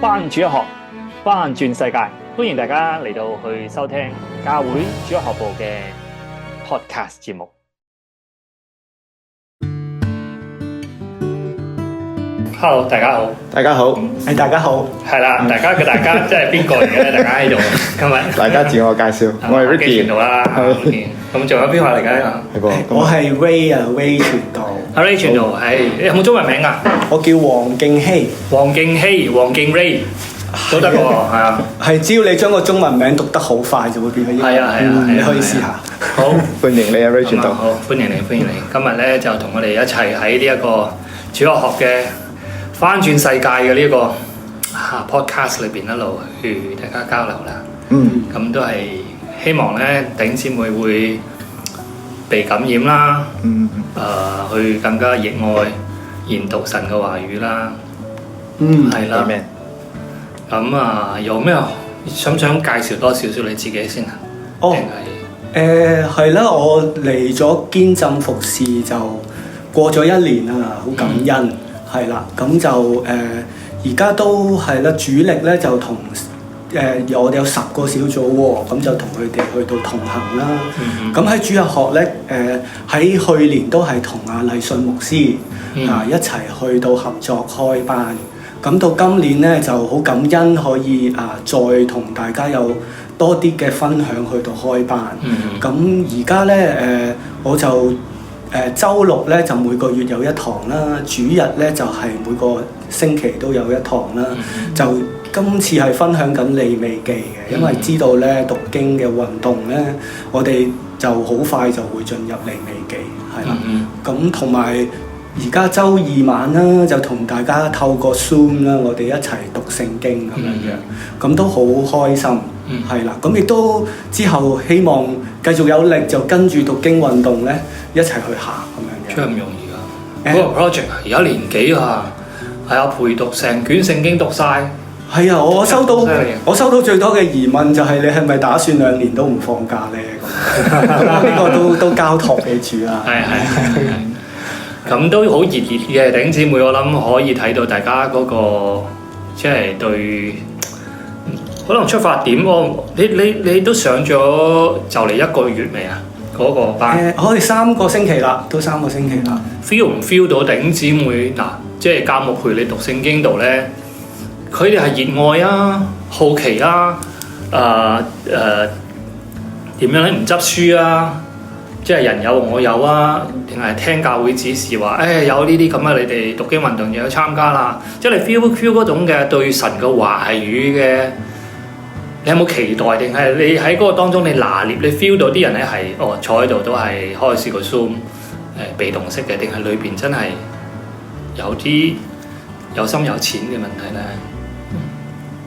翻主日學，翻轉世界，歡迎大家嚟到去收聽教會主日學部嘅 podcast 節目。Hello， 大家好，大家好，大家好，係啦，大家即係邊個嚟嘅咧？大家喺度，今日大家自我介紹，我係 Ricky 度啦，咁仲有邊個嚟嘅？我係 Ray 啊 ，Ray 傳道。阿 Ray 傳道，你有冇中文名啊？我叫黃敬希，黃敬 Ray 都得喎，係啊。係只要你將個中文名讀得好快，就會變咗英文。係啊，你可以試下。好，歡迎你啊 Ray 傳道。好，歡迎你。今日咧就同我哋一齊喺呢一個主日學嘅翻轉世界嘅呢個podcast 裏邊一路去大家交流啦。咁都係希望咧弟兄姊妹會被感染啦。去更加熱愛研讀神嘅話語啦。係啦。咁有咩想介紹多少少你自己先啊？係啦，我嚟咗堅浸服侍就過咗1年啦，好感恩。係啦，咁就而家都係啦，主力咧就同我哋有10個小組喎，咁就同佢哋去到同行啦。咁喺主日學咧，喺去年都係同阿禮信牧師一齊去到合作開班。咁到今年咧就好感恩可以再同大家有多啲嘅分享去到開班。咁而家咧我就週六咧就每個月有1堂啦，主日咧就係每個星期都有1堂啦。就今次係分享緊利未記嘅，因為知道咧讀經嘅運動咧，我哋就好快就會進入利未記，係啦。咁同埋而家週2晚啦，就同大家透過 Zoom 啦，我哋一齊讀聖經咁樣，咁都好開心，係啦。咁亦都之後希望繼續有力就跟住讀經運動咧，一齊去行咁樣嘅。真係唔容易㗎！嗰個 project 而家年幾啊？係啊，陪讀成卷聖經讀晒。係啊，我收到最多嘅疑問就係你係咪打算2年都唔放假咧？咁呢個都交託俾主啦。係。咁都好熱嘅弟兄姊妹，我諗可以睇到大家嗰個即係對可能出發點。你都上咗就嚟1個月未啊？嗰個班我哋3個星期啦，都3個星期啦。feel 唔 feel 到弟兄姊妹嗱，即係教牧陪你讀聖經度咧，佢哋係熱愛啊、好奇啊、點樣咧唔執輸啊？即係人有我有啊，定係聽教會指示話，有呢啲咁啊，你哋讀經運動就要參加啦。即係你 feel 嗰種嘅對神嘅話語嘅，你有冇期待？定係你喺嗰個當中你拿捏，你 feel 到啲人咧係坐喺度都係開始個 Zoom 被動式嘅，定係裏邊真係有啲有深有淺嘅問題咧？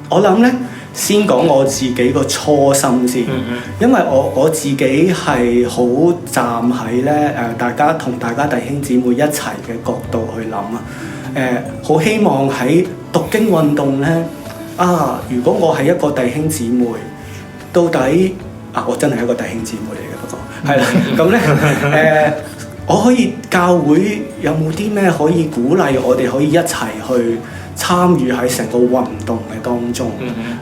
我諗咧。先講我自己個初心先，因為我自己係好站喺咧大家弟兄姊妹一齊嘅角度去諗啊，好希望喺讀經運動咧如果我係一個弟兄姊妹，到底我真係一個弟兄姊妹嚟嘅，不過係啦，咁咧我可以教會有冇啲咩可以鼓勵我哋可以一齊去參與喺成個運動嘅當中，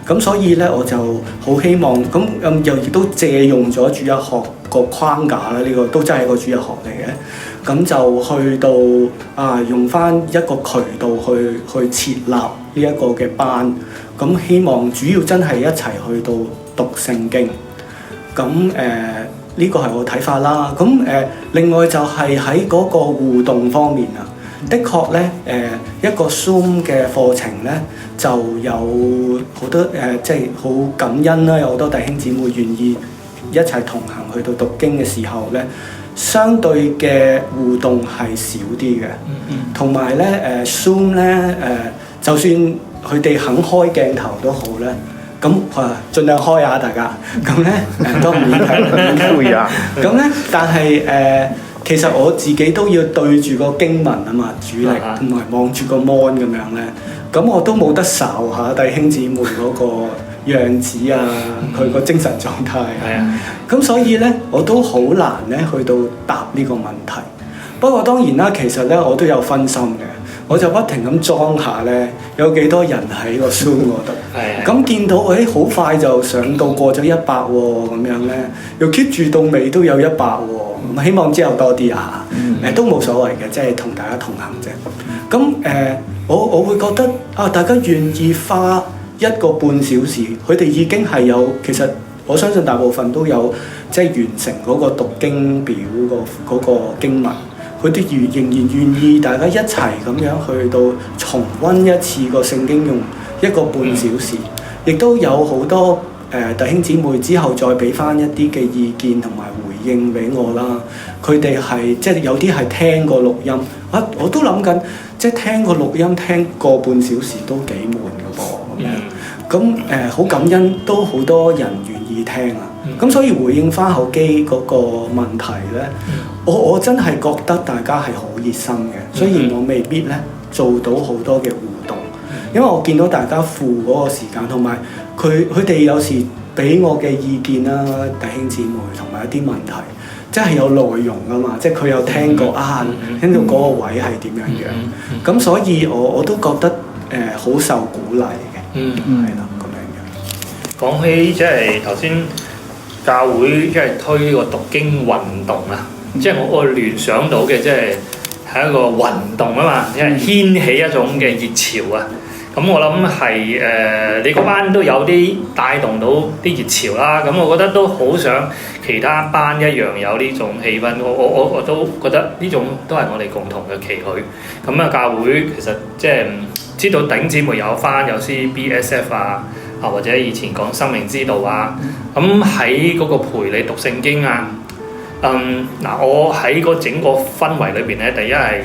咁所以咧我就好希望咁又亦都借用咗主日學個框架啦，呢個都真係個主日學嚟嘅，咁就去到用翻一個渠道去設立呢一個嘅班，咁希望主要真係一齊去到讀聖經，咁呢個係我睇法啦，咁另外就係喺嗰個互動方面啊。的確咧，一個 Zoom 嘅課程咧，就有好多即係好感恩啦，有好多弟兄姊妹願意一齊同行去到讀經嘅時候咧，相對嘅互動係少啲嘅。同埋咧Zoom 咧就算佢哋肯開鏡頭都好咧，咁盡量開下大家，咁咧都唔影響。咁咧，但係其實我自己都要對住個經文啊嘛，主力同埋望住個 mon 咁樣咧，咁我都冇得睄下弟兄姊妹嗰個樣子啊，佢個精神狀態。咁所以咧，我都好難咧去到答呢個問題。不過當然啦，其實咧我都有分心嘅。我就不停咁裝下咧，有幾多人喺個 Zoom 嗰度。咁見到好快就上到過咗100喎，咁樣咧，又 keep 住到尾都有100喎。咁希望之後多啲啊，都冇所謂嘅，即係同大家同行啫。咁我會覺得啊，大家願意花1個半小時，佢哋已經係有，其實我相信大部分都有即係完成嗰個讀經表嗰個經文。佢哋仍然願意大家一齊咁樣去到重溫一次個聖經，用1個半小時，亦都有好多弟兄姊妹之後再俾翻一啲嘅意見同埋回應俾我啦。佢哋係即係有啲係聽過錄音，我都諗緊，即係聽個錄音聽個半小時都幾悶㗎噃咁樣。咁好感恩，都好多人願意聽啊。咁所以回應翻口基嗰個問題咧，我真係覺得大家係好熱心嘅，雖然我未必咧做到好多嘅互動，因為我見到大家付嗰個時間，同埋佢哋有時俾我嘅意見啦，弟兄姊妹同埋一啲問題，即係有內容啊嘛，即係佢有聽過聽到嗰個位係點樣樣，咁所以我都覺得好受鼓勵嘅，係啦咁樣樣。講起即係頭先教會即係推呢個讀經運動啊，即係我聯想到嘅即係一個運動啊嘛，因為掀起一種嘅熱潮啊。咁我諗係你嗰班都有啲帶動到啲熱潮啦。咁我覺得都好想其他班一樣有呢種氣氛。我都覺得呢種都係我哋共同嘅期許。咁啊，教會其實即係知道頂姊妹有翻有啲 BSF 啊，或者以前講生命之道啊。咁喺嗰個陪你讀聖經啊。我喺個整個氛圍裏邊咧，第一係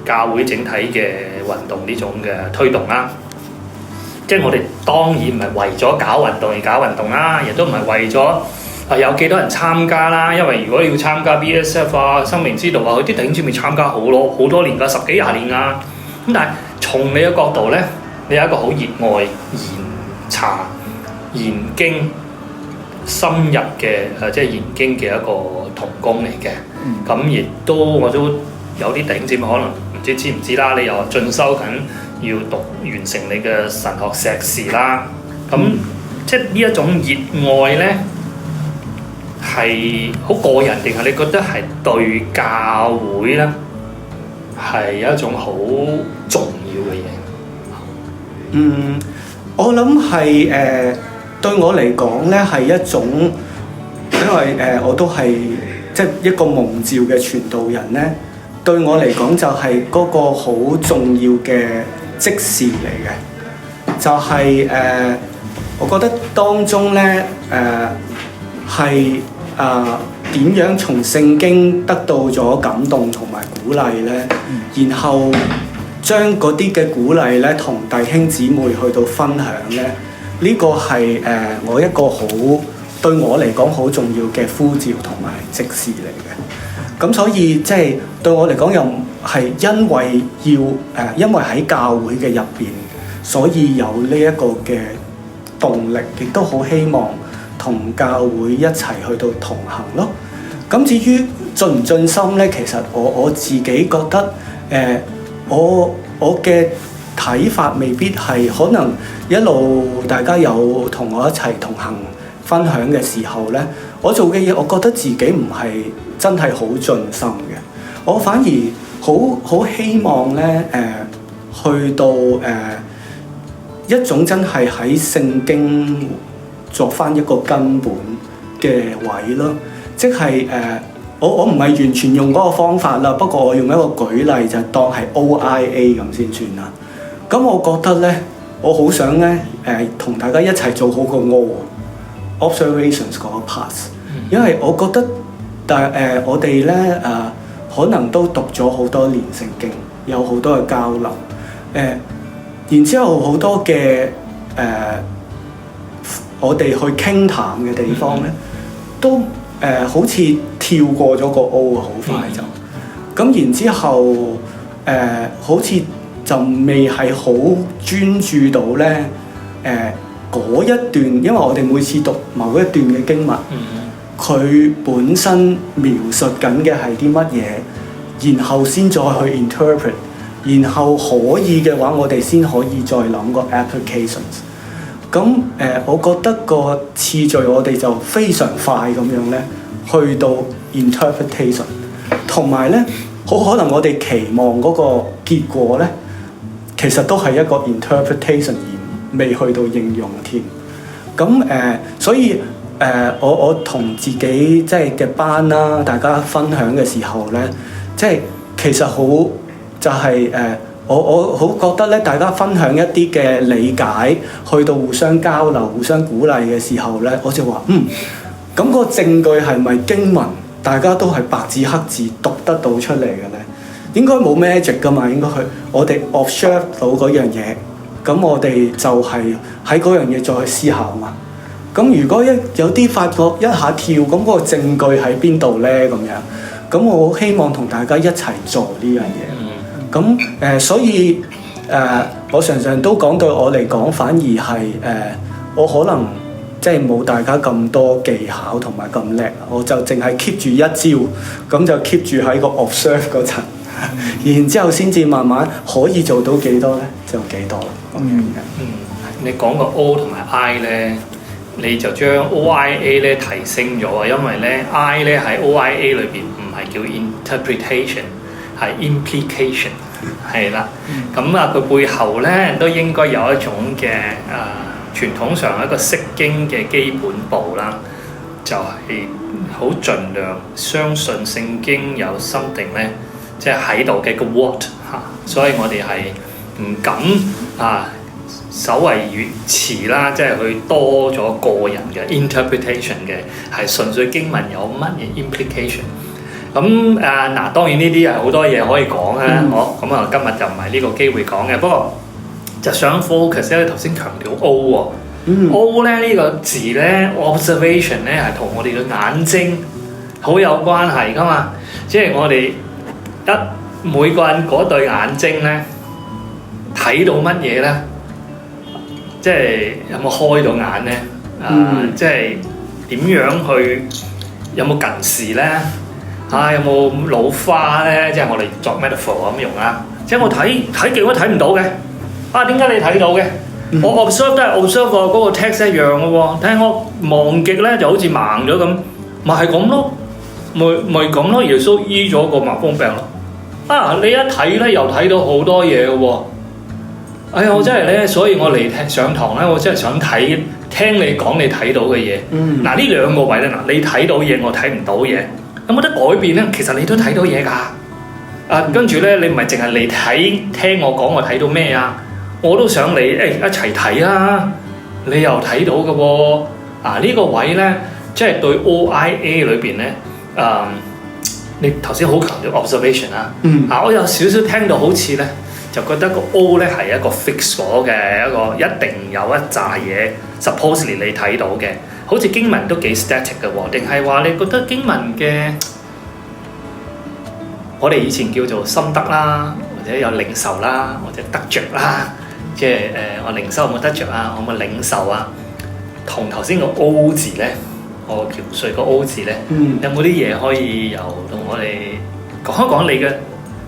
教會整體嘅運動呢種嘅推動啦。即係我哋當然唔係為咗搞運動而搞運動啦，亦都唔係為咗有幾多人參加啦。因為如果要參加 BSF 啊、生命之道啊，佢啲弟兄姊妹參加好多年㗎，10幾20年啊。咁但係從你嘅角度咧，你有一個好熱愛研查研經深入嘅即係研經嘅一個同工嚟嘅。咁亦都我都有啲弟兄姊妹可能唔知唔知啦，你又進修緊要讀完成你嘅神學碩士啦。咁即係呢一種熱愛咧係好個人，定係你覺得係對教會咧係有一種好重要嘅嘢？我諗係對我嚟講咧係一種，因為我都係即係一個蒙召嘅傳道人咧，對我嚟講就係嗰個好重要嘅職事嚟嘅，就係我覺得當中咧係點樣從聖經得到咗感動同埋鼓勵咧，然後將嗰啲嘅鼓勵咧同弟兄姊妹去到分享咧。呢個係我一個好對我嚟講好重要嘅呼召同埋職事嚟嘅。咁所以即係對我嚟講又係因為因為喺教會嘅入邊，所以有呢一個嘅動力，亦都好希望同教會一齊去到同行咯。咁至於盡唔盡心咧，其實我自己覺得我嘅睇法未必係，可能一路大家有同我一齊同行分享嘅時候咧，我做嘅嘢，我覺得自己唔係真係好盡心嘅。我反而好希望咧去到一種真係喺聖經作翻一個根本嘅位咯，即係我唔係完全用嗰個方法啦，不過我用一個舉例就當係 OIA 咁先算啦。咁我覺得咧，我好想咧同大家一齊做好個 observations 嗰個 pass， 因為我覺得我哋咧可能都讀咗好多年聖經，有好多嘅交流，然之後好多嘅我哋去傾談嘅地方咧，都好似跳過咗個 O 啊，好快就咁，然之後好似就未係好專注到咧嗰一段，因為我哋每次讀某一段嘅經文，佢本身描述緊嘅係啲乜嘢，然後先再去 interpret 然後可以嘅話，我哋先可以再諗個 applications。咁我覺得個次序我哋就非常快咁樣咧，去到 interpretation， 同埋咧好可能我哋期望嗰個結果咧，其實都係一個 interpretation 而未去到應用添。咁所以我同自己即係嘅班啦，大家分享嘅時候咧，即係其實好就係我好覺得咧，大家分享一啲嘅理解，去到互相交流、互相鼓勵嘅時候咧，我就話咁個證據係咪經文大家都係白紙黑字讀得到出嚟嘅咧？應該冇 magic 噶嘛，應該我哋 observe 到嗰樣嘢，咁我哋就係喺嗰樣嘢再去思考嘛。咁如果有啲發覺一下跳，咁嗰個證據喺邊度咧？咁樣，咁我好希望同大家一齊做呢樣嘢。咁所以我常常都講對我嚟講，反而係我可能即係冇大家咁多技巧同埋咁叻，我就淨係 keep 住一招，咁就 keep 住喺個 observe 嗰層，然之後先至慢慢可以做到幾多咧，就幾多啦。你講個 O 同埋 I 咧，你就將 OIA 咧提升咗啊，因為咧 I 咧喺 OIA 裏邊唔係叫 interpretation， 係 implication， 係啦。咁啊，佢背後咧都應該有一種嘅傳統上一個釋經嘅基本步啦，就係好盡量相信聖經有心定咧，即係喺度嘅個 what 嚇，所以我哋係唔敢首為語詞啦，即係佢多咗個人嘅 interpretation 嘅，係純粹經文有乜嘢 implication。咁當然呢啲係好多嘢可以講啊。好，咁今日就唔係呢個機會講嘅，不過就想 focus 咧，頭先強調 O 喎。O 咧呢個字咧 observation 咧係同我哋嘅眼睛好有關係噶嘛，即係我哋每個人嗰對眼睛咧睇到乜嘢咧？即係有冇開到眼咧？即係點樣去有冇近視咧？有冇老花咧？即係我哋作 metaphor 咁用啦。即係我睇極都睇唔到嘅。點解你睇到嘅？我 observe 都係 observe 嗰個 text 一樣嘅喎。睇我望極咧就好似盲咗咁，咪係咁咯，咪咁咯。耶穌醫咗個麻風病咯。你一睇咧又睇到好多嘢嘅喎。我真係咧，所以我嚟上堂咧，我真係想聽你講你睇到嘅嘢。呢兩個位咧，你睇到嘢，我睇唔到嘢，有冇得改變咧？其實你都睇到嘢㗎。跟住咧，你唔係淨係嚟聽我講我睇到咩啊？我都想你一齊睇啊！你又睇到嘅喎。呢個位咧，即係對 OIA 裏邊咧，你頭先好強調 observation 啦。我有少少聽到好似咧。就覺得個 O 咧係一個 fix 咗嘅一個，一定有一紮嘢 supposedly 你睇到嘅，好似經文都幾 static 嘅喎，定係話你覺得經文嘅我哋以前叫做心得啦，或者有領受啦，或者得着啦，即係我領受有冇得着啊？我有冇領受啊？同頭先個 O 字咧，我描述個 O 字咧，有冇啲嘢可以由同我哋講一講你嘅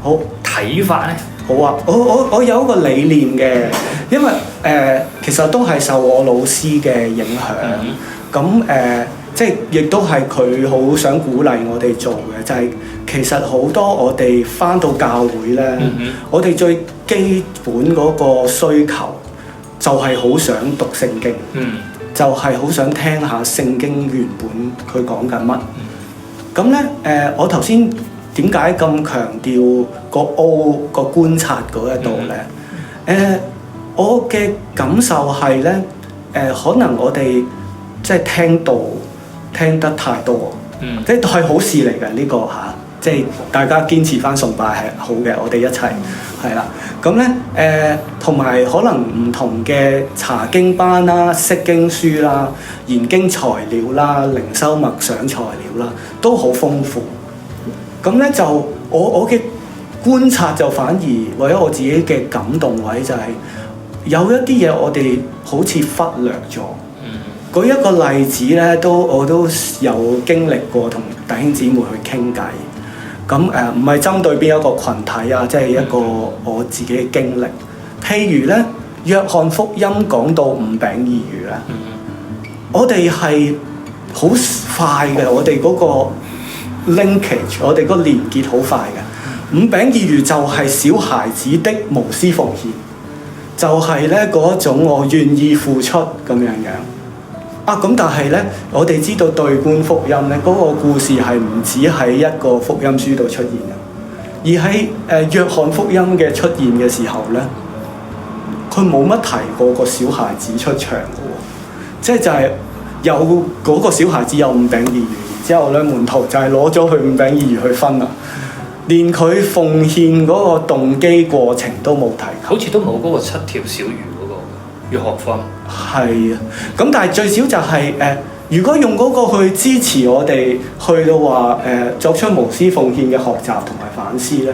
好睇法咧？好啊，我有一個理念嘅，因為其實都係受我老師嘅影響，咁即係亦都係佢好想鼓勵我哋做嘅，就係其實好多我哋返到教會咧，我哋最基本嗰個需求就係好想讀聖經，就係好想聽下聖經原本佢講緊乜。咁咧我頭先點解咁強調個 O 個觀察嗰一度咧？我嘅感受係咧，可能我哋即係聽得太多，即係係好事嚟嘅呢個嚇，即係大家堅持返崇拜係好嘅，我哋一齊係啦。咁咧同埋可能唔同嘅查經班啦、釋經書啦、研經材料啦、靈修默想材料啦，都好豐富。咁咧就我嘅觀察就反而為咗我自己嘅感動位就係有一啲嘢我哋好似忽略咗。舉一個例子咧，我都有經歷過同弟兄姊妹去傾偈。咁唔係針對邊一個群體啊，即係一個我自己嘅經歷。譬如咧，約翰福音講到五餅二魚咧，我哋係好快嘅，我哋嗰個 linkage， 我哋嗰個連結好快嘅。五餅二魚就係小孩子的無私奉獻，就係咧嗰種我願意付出咁樣樣。咁但係咧，我哋知道對觀福音咧，嗰個故事係唔止喺一個福音書度出現嘅，而喺約翰福音嘅出現嘅時候咧，佢冇乜提過個小孩子出場嘅喎，即係就係有嗰個小孩子有五餅二魚，然之後咧門徒就係攞咗佢五餅二魚去分啦，連佢奉獻嗰個動機過程都冇提及，好似都冇嗰個7條小魚嗰個約翰福音。係啊，咁但係最少就係如果用嗰個去支持我哋去到話作出無私奉獻嘅學習同埋反思咧，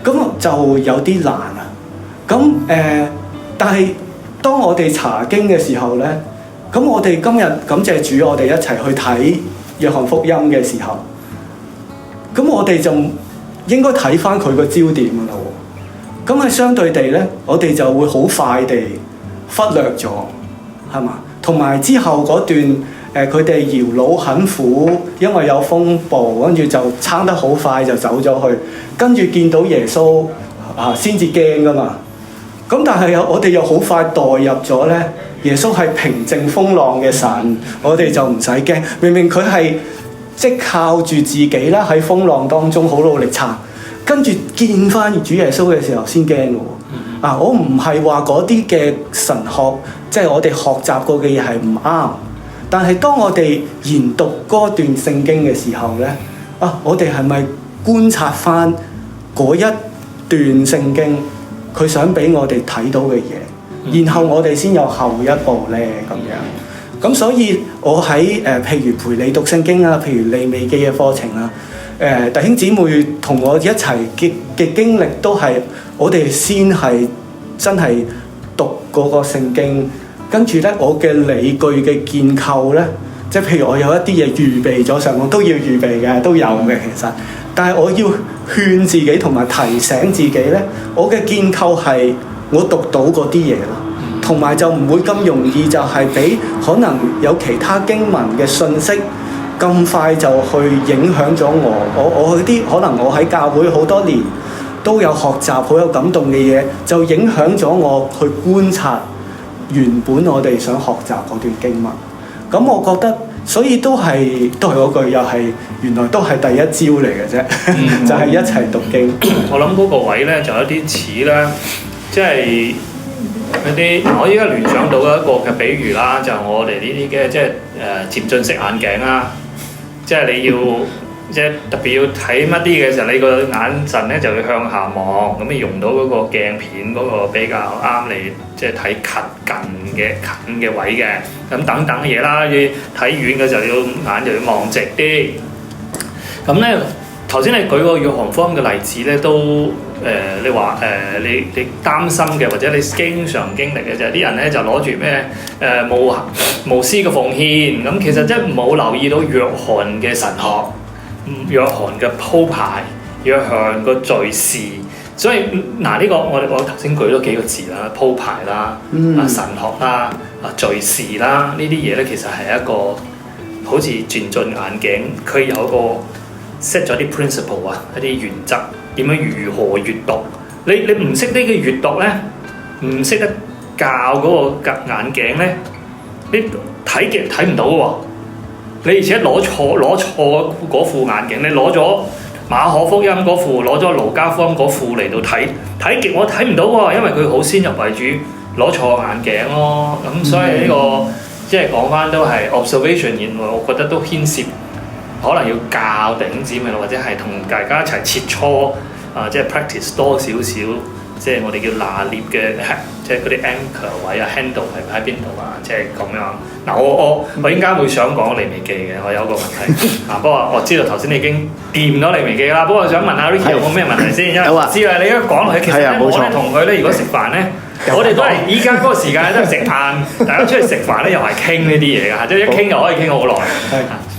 咁就有啲難啊。咁但係當我哋查經嘅時候咧，咁我哋今日感謝主，我哋一齊去睇約翰福音嘅時候，咁我哋就應該睇翻佢個焦點㗎啦喎。咁係相對地咧，我哋就會好快地忽略咗，係嘛？同埋之後嗰段佢哋搖櫓很苦，因為有風暴，跟住就撐得好快就走咗去，跟住見到耶穌先至驚㗎嘛。咁但係我哋又好快代入咗咧，耶穌係平靜風浪嘅神，我哋就唔使驚。明明佢係即靠住自己啦，喺風浪當中好努力撐，跟住見翻主耶穌嘅時候先驚嘅喎。我唔係話嗰啲嘅神學，即係我哋學習過嘅嘢係唔啱。但係當我哋研讀嗰段聖經嘅時候咧，我哋係咪觀察翻嗰一段聖經佢想俾我哋睇到嘅嘢，然後我哋先有後一步咧咁樣。咁所以我喺譬如陪你讀聖經啊，譬如利未記嘅課程啊，弟兄姊妹同我一齊嘅經歷都係我哋先係真係讀嗰個聖經，跟住咧我嘅理據嘅建構咧，即係譬如我有一啲嘢預備咗上網，都要預備嘅，都有嘅其實。但係我要勸自己同埋提醒自己咧，我嘅建構係我讀到嗰啲嘢咯，同埋就唔會咁容易就係俾可能有其他經文嘅信息咁快就去影響咗我啲可能我喺教會好多年都有學習好有感動嘅嘢，就影響咗我去觀察原本我哋想學習嗰段經文。咁我覺得，所以都係嗰句，又係原來都係第一招嚟嘅啫，就係一齊讀經。我諗嗰個位咧就有啲似啦，即係嗰啲我依家聯想到一個嘅比喻啦，就係我哋呢啲嘅即係漸進式眼鏡啦，即係你要即係特別要睇乜啲嘅時候，你個眼神咧就要向下望，咁你用到嗰個鏡片嗰個比較啱你即係睇近嘅位嘅，咁等等嘅嘢啦。要睇遠嘅時候，眼就要望直啲。咁咧頭先你舉個約翰福音嘅例子咧，都你話你擔心嘅，或者你經常經歷嘅就係啲人咧就攞住咩無私嘅奉獻，咁其實即係冇留意到約翰嘅神學。約翰嘅鋪排，約翰個敘事，所以呢個我頭先舉咗幾個字啦，鋪排啦，神學啦，敘事啦，呢啲嘢咧其實係一個好似漸進眼鏡，佢有個 set 咗啲 principle 啊，一啲原則，點樣如何閱讀？你唔識呢個閱讀咧，唔識得教嗰個眼鏡咧，你睇極睇唔到喎。你而且攞錯嗰副眼鏡，你攞咗馬可福音嗰副，攞咗路加福音嗰副嚟到睇極我睇唔到喎，因為佢好先入為主，攞錯眼鏡咯。咁所以呢個即係講翻都係 observation，原來我覺得都牽涉可能要教弟兄姊妹，或者係同大家一齊切磋即係 practice 多少少，即係我哋叫拿捏嘅，即係嗰啲 anchor 位啊 handle 係喺邊度啊，即係咁樣。嗱，我應該會想講利未記嘅，我有個問題不過我知道頭先你已經掂咗利未記啦，不過我想問下 Ricky 有冇咩問題先？因為知啦，你一講落去，其實咧我咧同佢咧，如果食飯咧，我哋都係依家嗰個時間都係食飯，大家出去食飯咧又係傾呢啲嘢㗎，即係一傾又可以傾好耐。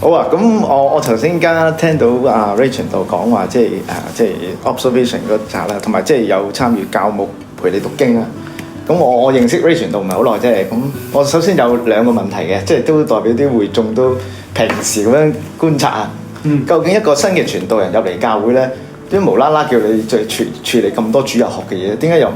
好啊，咁我頭先間聽到阿 Rachel 度講話，即係 observation 嗰集啦，同埋即係有參與教牧陪你讀經啊。咁我認識 Rachel 度唔係好耐啫，咁我首先有兩個問題嘅，即係都代表啲會眾都平時咁樣觀察啊。究竟一個新嘅傳道人入嚟教會咧，點無啦啦叫你再處理咁多主日學嘅嘢？點解又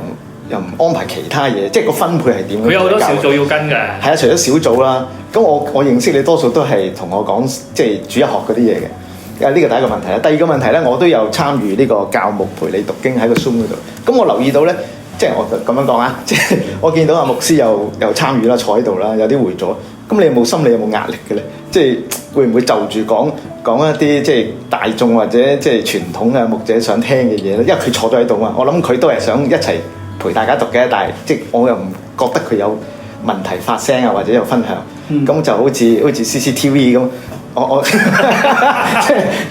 唔安排其他嘢？即係個分配係點？佢有好多小組要跟嘅。係啊，除咗小組啦，咁我認識你多數都係同我講即係主日學嗰啲嘢嘅。呢個第一個問題啦。第二個問題咧，我都有參與呢個教牧陪你讀經喺個 Zoom 嗰度。咁我留意到咧，即係我咁樣講啊，即係我見到阿牧師又參與啦，坐喺度啦，有啲會咗。咁你有冇心理有冇壓力嘅咧？即係會唔會就住講一啲即係大眾或者即係傳統嘅牧者想聽嘅嘢咧？因為佢坐咗喺度嘛，我諗佢都係想一齊陪大家讀嘅，但係即係我又唔覺得佢有問題發聲啊，或者有分享，咁就好似 CCTV 咁。我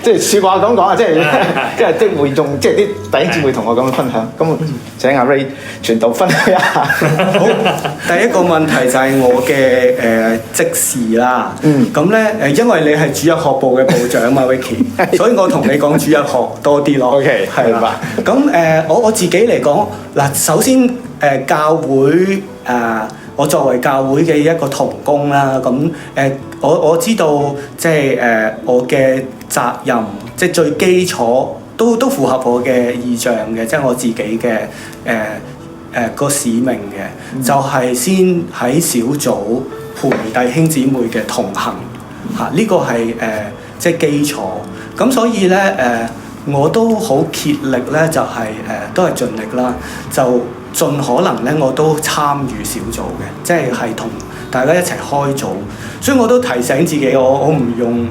即係説話咁講啊，即係會眾，即係啲弟兄姊妹同我咁樣分享。咁請阿 Ray 傳道分享一下。好，第一個問題就係我嘅職事啦。咁咧因為你係主日學部嘅部長嘛，Vicky，所以我同你講主日學多啲咯。OK，係啦。咁我自己嚟講嗱，首先教會我作為教會嘅一個同工啦，咁我知道即係我嘅責任，即係最基礎都符合我嘅意象嘅，即係我自己嘅個使命嘅，就係先喺小組陪弟兄姊妹嘅同行嚇，呢個係即係基礎。咁所以咧我都好竭力咧，就係都係盡力啦，就盡可能咧，我都參與小組嘅，即係同大家一齊開組。所以我都提醒自己，我唔用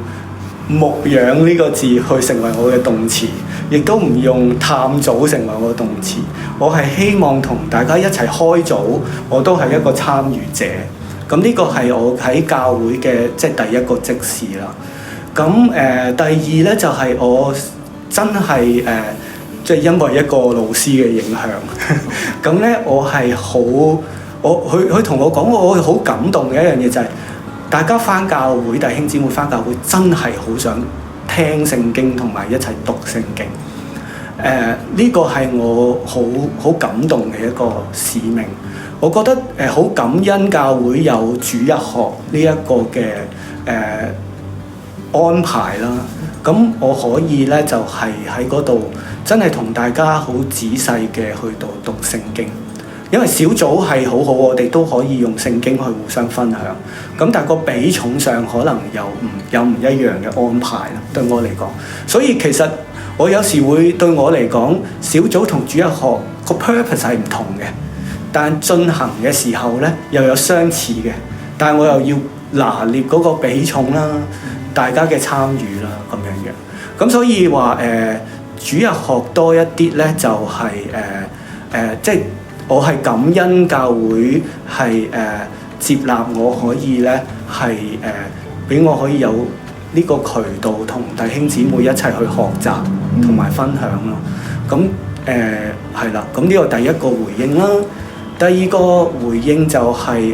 牧養呢個字去成為我嘅動詞，亦都唔用探組成為我嘅動詞。我係希望同大家一齊開組，我都係一個參與者。咁呢個係我喺教會嘅即係第一個職事啦。咁第二咧就係我真係即係因為一個老師嘅影響，咁咧我係佢同我講，我好感動嘅一樣嘢就係，大家返教會，弟兄姊妹返教會，真係好想聽聖經同埋一齊讀聖經。呢個係我好感動嘅一個使命。我覺得好感恩教會有主日學呢一個嘅安排啦。咁我可以咧就係喺嗰度真係同大家好仔細嘅去到讀聖經，因為小組係好好，我哋都可以用聖經去互相分享。咁但係個比重上可能有唔一樣嘅安排啦，對我嚟講。所以其實我有時會對我嚟講，小組同主日學個 purpose 係唔同嘅，但進行嘅時候咧又有相似嘅，但係我又要拿捏嗰個比重啦，大家嘅參與啦咁樣嘅。咁所以話主日學多一啲咧，就係即係我係感恩教會係接納我可以咧係俾我可以有呢個渠道同弟兄姊妹一齊去學習同埋分享咯。咁係啦，咁呢個第一個回應啦。第二個回應就係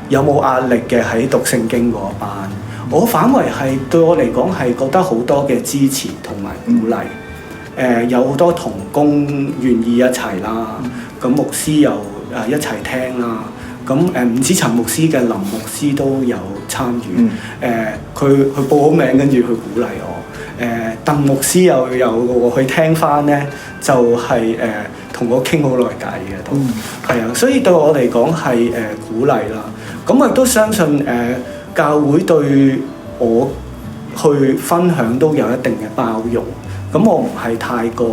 有冇壓力嘅喺讀聖經嗰班。我反為係對我嚟講係覺得好多嘅支持同埋鼓勵，有好多同工願意一齊啦，咁牧師又一齊聽啦，咁唔止陳牧師嘅林牧師都有參與，佢報好名跟住去鼓勵我，鄧牧師又有去聽翻咧，就係同我傾好耐偈嘅都，係啊，所以對我嚟講係鼓勵啦，咁我亦都相信教會對我去分享都有一定嘅包容，咁我唔係太過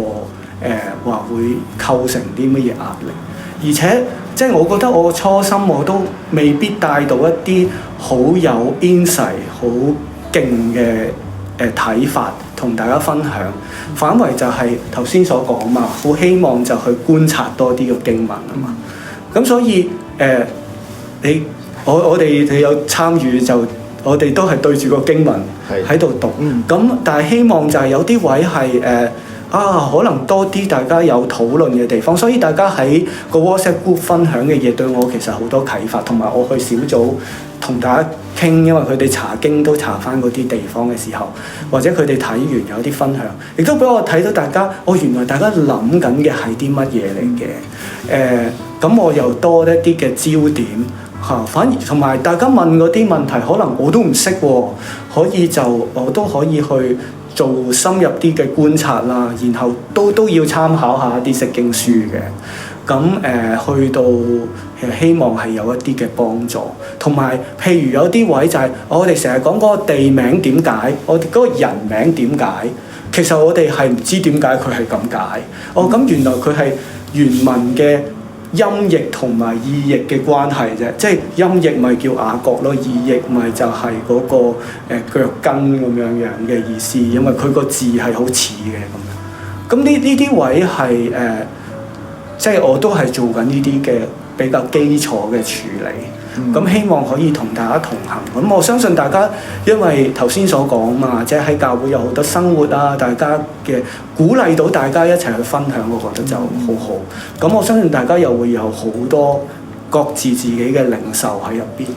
話會構成啲乜嘢壓力，而且即係我覺得我個初心我都未必帶到一啲好有 insight 好勁嘅睇法同大家分享，反為就係頭先所講嘛，好希望就去觀察多啲個經文啊嘛，咁所以我哋有參與，就我哋都係對住個經文喺度讀。咁但係希望就係有啲位係可能多啲大家有討論嘅地方，所以大家喺個 WhatsApp group 分享嘅嘢對我其實好多啟發，同埋我去小組同大家傾，因為佢哋查經都查翻嗰啲地方嘅時候，或者佢哋睇完有啲分享，亦都俾我睇到大家，原來大家諗緊嘅係啲乜嘢嚟嘅。咁我又多一啲嘅焦點反而同埋大家問嗰啲問題，可能我都唔識喎，可以我都可以去做深入啲嘅觀察啦，然後都要參考下一啲釋經書嘅。咁去到希望係有一啲嘅幫助，同埋譬如有啲位就係我哋成日講嗰個地名點解，我哋嗰個人名點解，其實我哋係唔知點解佢係咁解。咁原來佢係原文嘅音譯同埋意譯嘅關係啫，即係音譯咪叫雅各咯，意譯咪就係嗰個腳跟咁樣嘅意思，因為佢個字係好似嘅咁樣。咁呢啲位係即係我都係做緊呢啲嘅比較基礎嘅處理，咁希望可以同大家同行。咁我相信大家，因為頭先所講嘛，即係喺教會有好多生活啊，大家嘅鼓勵到大家一齊去分享，我覺得就好好。咁我相信大家又會有好多各自自己嘅領受喺入邊。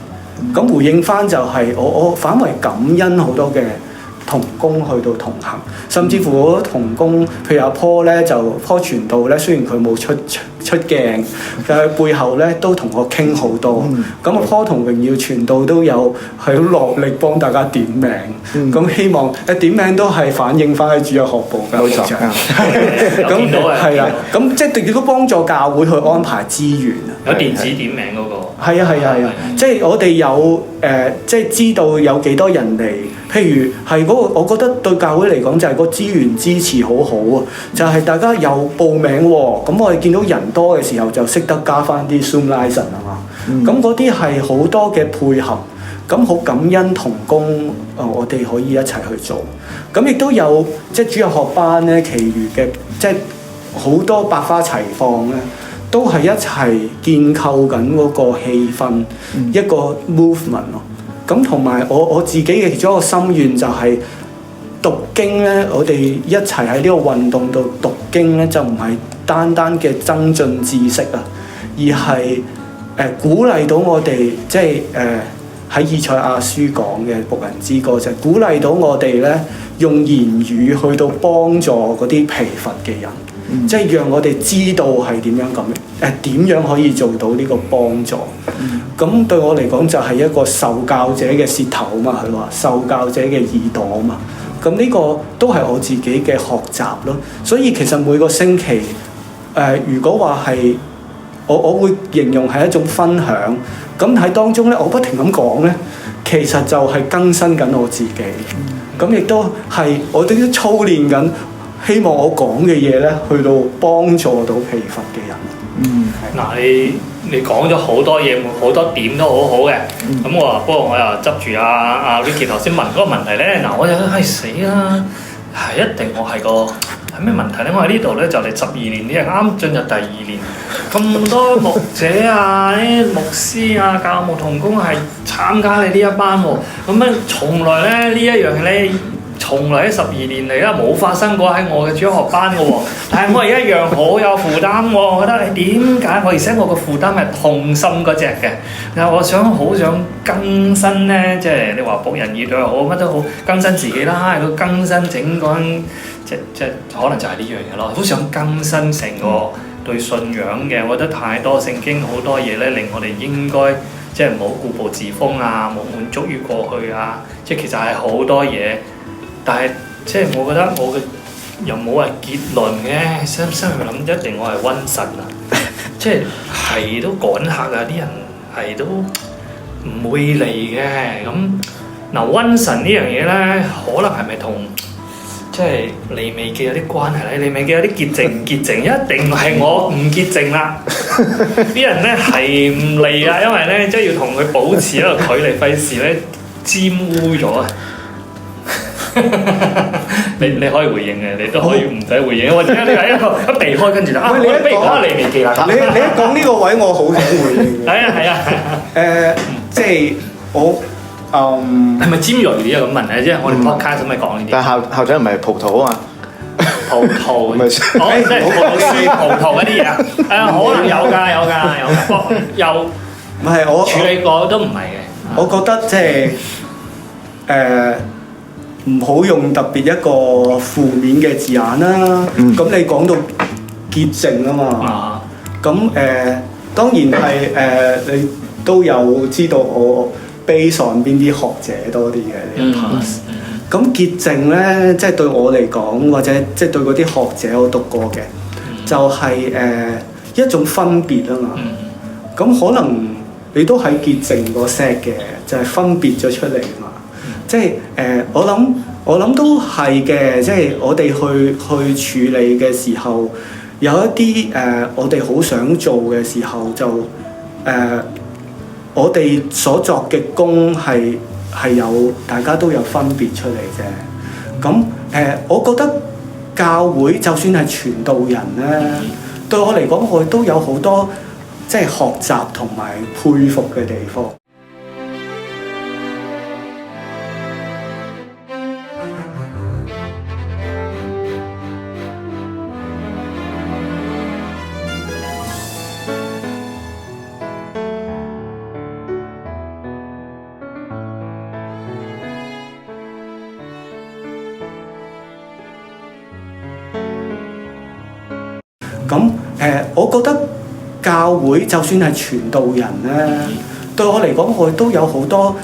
咁回應翻就係我反為感恩好多嘅同工去到同行，甚至乎我同工，譬如阿 Paul 咧，就 Paul 傳道咧，雖然佢冇出鏡，但係背後咧都同我傾好多。咁阿 Paul 同榮耀傳道都有係好落力幫大家點名。咁希望點名都係反映翻喺主日學部㗎。冇錯。咁係啊，咁即係亦都幫助教會去安排資源啊。有電子點名嗰個。係啊，即係我哋有即係知道有幾多人嚟。譬如係嗰個，我覺得對教會嚟講就係個資源支持好好啊！就係大家有報名喎，咁我哋見到人多嘅時候就識得加翻啲 Zoom license 啊嘛。咁嗰啲係好多嘅配合，咁好感恩同工我哋可以一齊去做。咁亦都有即係主日學班咧，其餘嘅即係好多百花齊放咧，都係一齊建構緊嗰個氣氛，一個 movement 咯。咁同埋我自己嘅其中一個心願就係讀經咧，我哋一齊喺呢個運動度讀經咧，就唔係單單嘅增進知識啊，而係鼓勵到我哋，即係喺以賽亞書講嘅僕人之歌，就係鼓勵到我哋咧，用言語去到幫助嗰啲疲乏嘅人，即係讓我哋知道係點樣咁點樣可以做到呢個幫助。咁對我嚟講就係一個受教者嘅舌頭啊嘛，佢話受教者嘅耳朵啊嘛。咁呢個都係我自己嘅學習咯。所以其實每個星期如果話係我會形容係一種分享。咁喺當中咧，我不停咁講咧，其實就係更新緊我自己。咁亦都係我哋都操練緊，希望我講嘅嘢咧，去到幫助到疲乏嘅人。嗱，你講咗好多嘢，好多點都好好嘅。咁不過我又執住阿 Ricky 頭先問嗰個問題咧。嗱，我就死啦，係一定我係咩問題咧？我喺呢度咧就嚟12年，你係啱進入第2年，咁多牧者啊、啲牧師啊、教牧同工係參加你呢一班喎。咁樣從來咧呢一樣咧，從來喺12年嚟啦冇發生過喺我嘅主學班嘅喎。但係我係一樣好有負擔喎。我覺得你點解而且我個負擔係痛心嗰隻嘅。但係我好想更新咧，即係你話僕人熱又好，乜都好，更新自己啦，喺度更新整個即可能就係呢樣嘢咯。好想更新成個對信仰嘅，我覺得太多聖經好多嘢咧，令我哋應該即係唔好固步自封啊，冇滿足於過去啊。即係其實係好多嘢，但係即係我覺得我嘅又冇話結論嘅，心去諗一定我係瘟神啊，即係都趕客啊，啲人係都唔會嚟嘅。咁嗱瘟神呢樣嘢咧，可能係咪同即係利未記有啲關係咧？利未記有啲潔淨唔潔淨，一定係我唔潔淨啦。啲人咧係唔嚟啊，因為咧即係要同佢保持一個距離，費事咧沾污咗啊！你可以回應嘅，你都可以唔使回應，或者你係一避開跟住就你不如講下利未記啦。你一講呢個位，我好想回應嘅。係啊，即係我係咪尖鋭啲啊？咁問咧，即係我哋 podcast 咁咪講呢啲。但係校長唔係葡萄啊嘛。葡萄，咪即係葡萄樹、葡萄嗰啲嘢啊？可能有㗎，有唔係我處理過都唔係嘅。我覺得即係唔好用特別一個負面嘅字眼啦。咁你講到潔淨啊嘛，咁當然係你都有知道我 base on邊啲學者多啲嘅呢一 pass。咁潔淨咧，即係對我嚟講，或者即係對嗰啲學者我讀過嘅，就係一種分別啊嘛。咁可能你都喺潔淨個 set 嘅，就係分別咗出嚟嘛。即係我諗都係嘅，即係我哋去處理嘅時候，有一啲我哋好想做嘅時候，就我哋所作嘅功係有大家都有分別出嚟啫。咁我覺得教會就算係傳道人咧，對我嚟講，我都有好多即係學習同埋佩服嘅地方。咁我覺得教會就算係傳道人咧，對我嚟講，我都有好多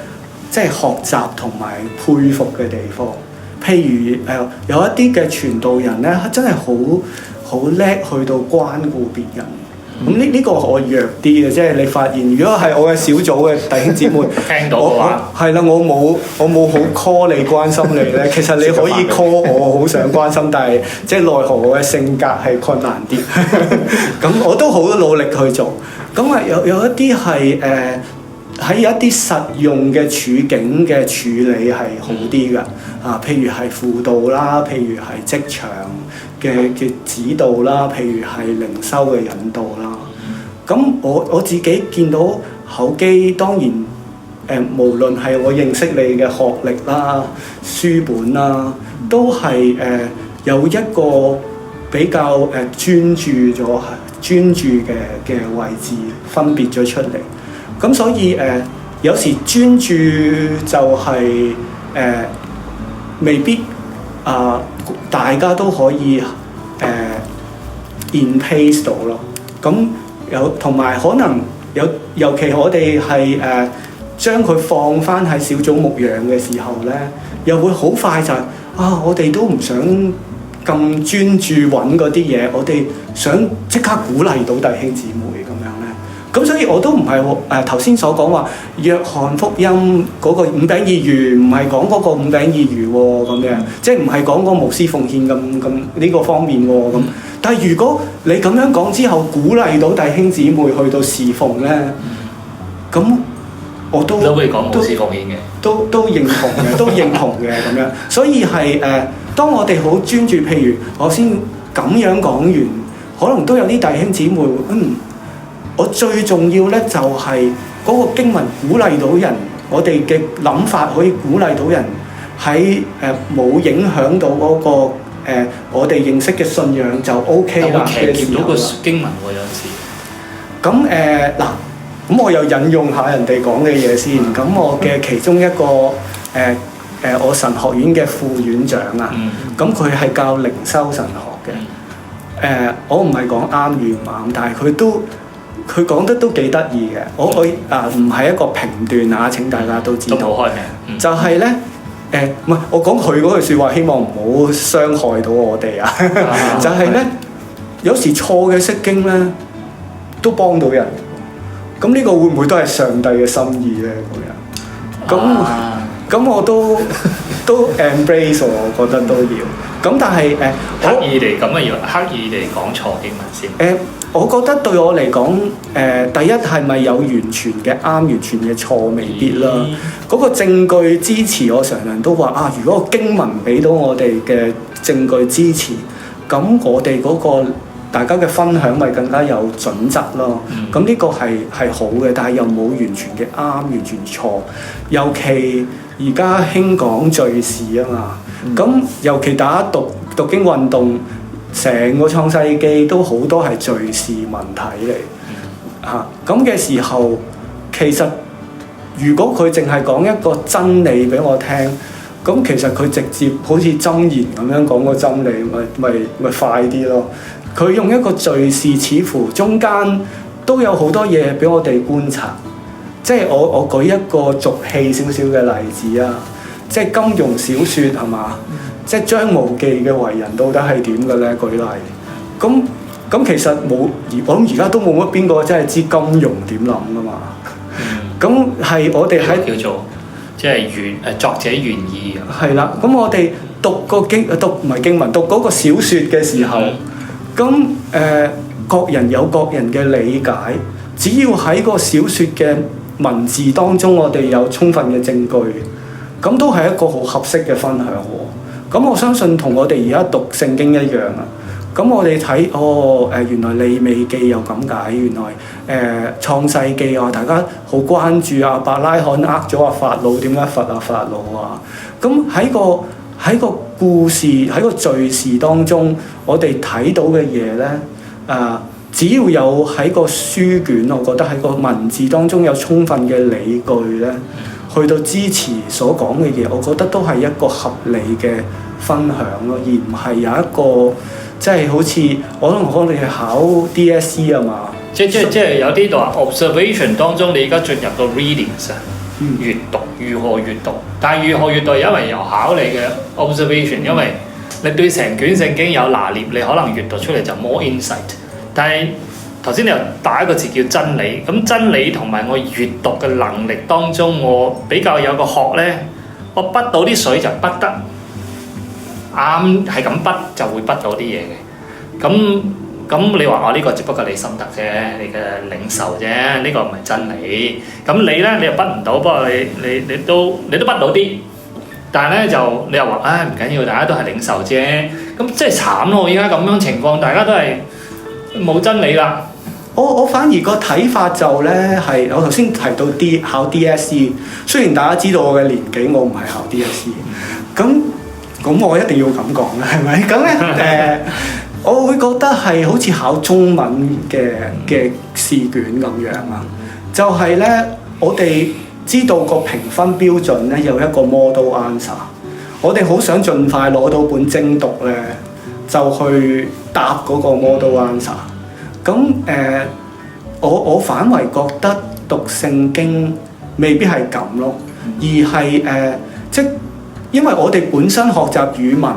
即係學習同埋佩服嘅地方。譬如有一啲嘅傳道人咧，真係好叻去到關顧別人。咁呢個我弱啲嘅，即係你發現，如果係我嘅小組嘅弟兄姊妹，聽到嘅話，係啦，我冇好 call 你關心你咧。其實你可以 call 我，好想關心，但係即係奈何我嘅性格係困難啲。咁我都好努力去做。咁啊有一啲係喺一啲實用嘅處境嘅處理係好啲㗎。譬如係輔導啦，譬如係職場嘅指導啦，譬如係靈修嘅引導啦。咁我自己見到口基，當然無論係我認識你嘅學歷啦、書本啦，都係有一個比較專注嘅位置分別咗出嚟。咁所以有時專注就係未必大家都可以in pace 到咯。咁同埋可能尤其我哋係將佢放翻喺小組牧養嘅時候咧，又會好快就我哋都唔想咁專注揾嗰啲嘢，我哋想即刻鼓勵到弟兄姊妹咁樣咧。咁所以我都唔係頭先所講話約翰福音嗰個五餅二魚，唔係講嗰個五餅二魚喎咁樣，即係唔係講個無私奉獻咁呢個方面喎咁。但係如果你咁樣講之後，鼓勵到弟兄姊妹去到侍奉咧，咁我都會講無私奉獻嘅，都認同嘅，都認同嘅咁樣。所以係當我哋好專注，譬如我先咁樣講完，可能都有啲弟兄姊妹我最重要咧就係嗰個經文鼓勵到人，我哋嘅諗法可以鼓勵到人喺冇影響到嗰個我哋認識嘅信仰就 OK 啦嘅時候啦。到個經文喎有陣時。咁咁我又引用下人哋講嘅嘢先。咁我嘅其中一個我神學院嘅副院長啊，咁佢係教靈修神學嘅。我唔係講啱與唔啱，但係佢講得都幾得意嘅。我唔係一個評斷啊，請大家都知道。都冇開名。就係咧。唔係，我講佢嗰句説話，希望唔好傷害到我哋啊！就係咧，有時錯嘅釋經咧，都幫到人。咁呢個會唔會都係上帝嘅心意咧？咁樣，咁我都 embrace，我覺得都要。咁但係刻意地咁啊，要刻意地講錯經文先。我覺得對我嚟講，第一係咪有完全嘅啱、完全嘅錯未必啦。嗰個證據支持，我常常都話如果個經文俾到我哋嘅證據支持，咁我哋嗰個大家嘅分享咪更加有準則咯。咁呢個係好嘅，但係又冇完全嘅啱、完全錯。尤其而家興講敘事啊嘛，咁尤其大家讀讀經運動成個創世記都好多係敘事文體嚟嚇，咁嘅時候其實如果佢淨係講一個真理俾我聽，咁其實佢直接好似箴言咁樣講個真理，咪快啲咯。佢用一個敘事，似乎中間都有好多嘢俾我哋觀察。即係我舉一個俗氣少少嘅例子啊，即係金庸小説係嘛？即係張無忌嘅為人到底係點嘅咧？舉例，咁其實冇，我諗而家都冇乜邊個真係知金庸點諗噶嘛。咁係我哋喺叫做即係作者原意啊。係啦，咁我哋讀個經唔係經文，讀嗰個小説嘅時候，咁各人有各人嘅理解，只要喺個小説嘅文字當中，我哋有充分嘅證據，咁都係一個好合適嘅分享喎。咁我相信同我哋而家讀聖經一樣啊。咁我哋睇原來利未記又咁解，原來創世記啊，大家好關注亞伯拉罕呃咗法老，點解罰法老啊？咁喺個故事喺個敘事當中，我哋睇到嘅嘢咧，只要有喺個書卷，我覺得喺個文字當中有充分嘅理據咧，去到支持所講嘅嘢，我覺得都係一個合理嘅分享咯，而唔係有一個即係好似我哋考 DSE 啊嘛。即係有啲話 observation 當中，你而家進入個 readings 啊，閱讀如何閱讀，但係如何閱讀，因為由考你嘅 observation，因為你對成卷聖經有拿捏，你可能閱讀出嚟就 more insight。但係頭先你又打一個字叫真理，咁真理同埋我閱讀嘅能力當中，我比較有個學咧，我筆到啲水就筆得啱，係咁筆就會筆到啲嘢嘅。咁你話我呢個只不過你心得啫，你嘅領受啫，呢個唔係真理。咁你咧你又筆唔到，不過你都筆到啲，但係咧就你又話唉唔緊要，大家都係領受啫。咁即係慘咯！而家咁樣情況，大家都係冇真理啦。我反而個睇法就咧係我頭先提到考 DSE， 雖然大家知道我嘅年紀，我唔係考 DSE， 咁我一定要咁講啦，係咪？咁咧我會覺得係好似考中文嘅試卷咁樣啊，就係咧我哋知道個評分標準咧有一個 model answer， 我哋好想盡快攞到本精讀咧，就去答嗰個 model answer。咁我反為覺得讀聖經未必係咁咯，而係即因為我哋本身學習語文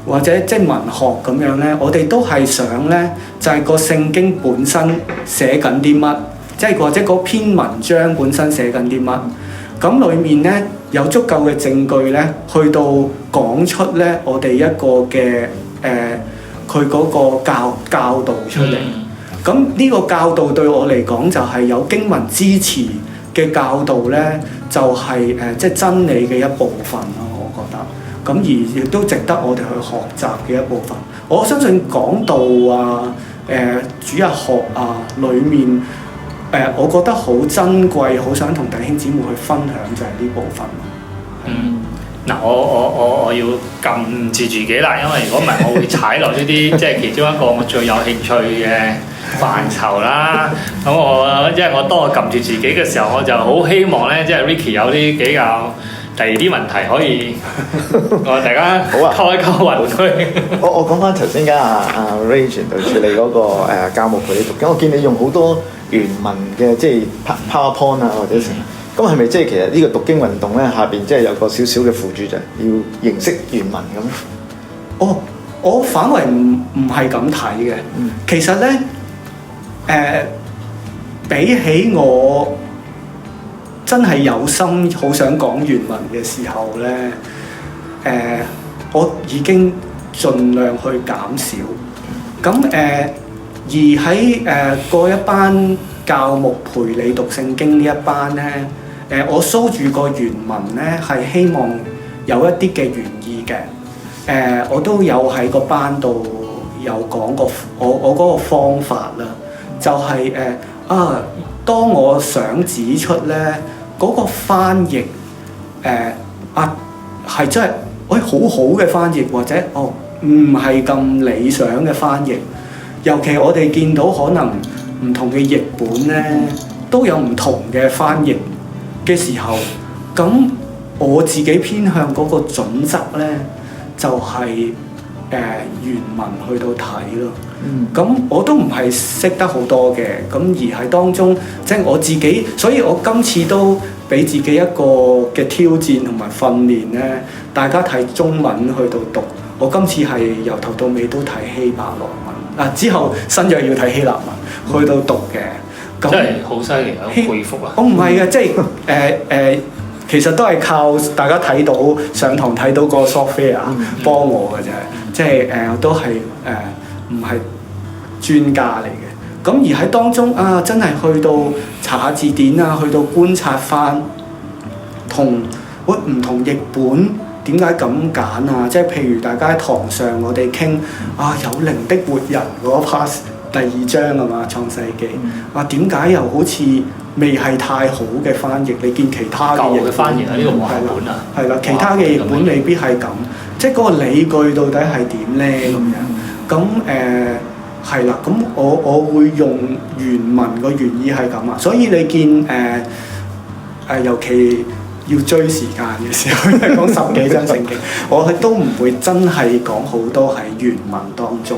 或者即文學咁樣咧，我哋都係想咧就係個聖經本身寫緊啲乜，即係或者嗰篇文章本身寫緊啲乜，咁裡面咧有足夠嘅證據咧，去到講出咧我哋一個嘅佢嗰個教導出嚟。咁呢個教導對我嚟講就係有經文支持嘅教導咧，就係即真理嘅一部分咯，我覺得。咁而亦都值得我哋去學習嘅一部分。我相信講道啊、主日學啊裡面，我覺得好珍貴，好想同弟兄姊妹去分享就係呢部分。嗱，我要撳住自己啦，因為如果唔係，我會踩落呢啲即係其中一個我最有興趣嘅範疇啦。咁因為我當我撳住自己嘅時候，我就好希望咧，即係 Ricky 有啲比較第二啲問題可以我大家溝一溝雲區。我講翻頭先間阿 Rachel 度處理嗰個教牧培理讀經，我見你用好多原文嘅即係 PowerPoint 啊或者成。咁係咪即係其實呢個讀經運動咧下邊即係有個少少嘅附註就係要認識原文咁？我反為唔係咁睇嘅。其實咧比起我真係有心好想講原文嘅時候咧，我已經盡量去減少。咁而喺嗰一班教牧培理讀聖經呢一班咧。我搜住個原文咧，係希望有一啲嘅原意嘅。我都有喺個班度有講過我嗰個方法啦，就係當我想指出咧嗰個翻譯係真係好好嘅翻譯，或者唔係咁理想嘅翻譯。尤其我哋見到可能唔同嘅譯本咧，都有唔同嘅翻譯嘅時候，咁我自己偏向嗰個準則咧，就係原文去到睇咯。咁我都唔係識得好多嘅，咁而係當中即係我自己，所以我今次都俾自己一個嘅挑戰同埋訓練咧，大家睇中文去到讀。我今次係由頭到尾都睇希伯來文，之後新約要睇希臘文去到讀嘅。咁真係好犀利，好佩服啊！我唔係嘅，即係其實都係靠大家睇到上堂睇到個 software 幫我嘅啫，即係都係唔係專家嚟嘅。咁而喺當中真係去到查下字典啊，去到觀察翻同唔同譯本。點解咁揀啊？即係譬如大家喺堂上我哋傾有靈的活人嗰 part 第2章啊嘛，創世記點解又好似未係太好嘅翻譯？你見其他嘅譯本翻譯喺呢個華本啊，係啦，其他嘅譯本未必係咁，即係嗰個理據到底係點咧咁樣？咁係啦，咁我會用原文個原意係咁啊，所以你見尤其要追時間嘅時候，因為講10幾章聖經，我都唔會真係講好多喺原文當中。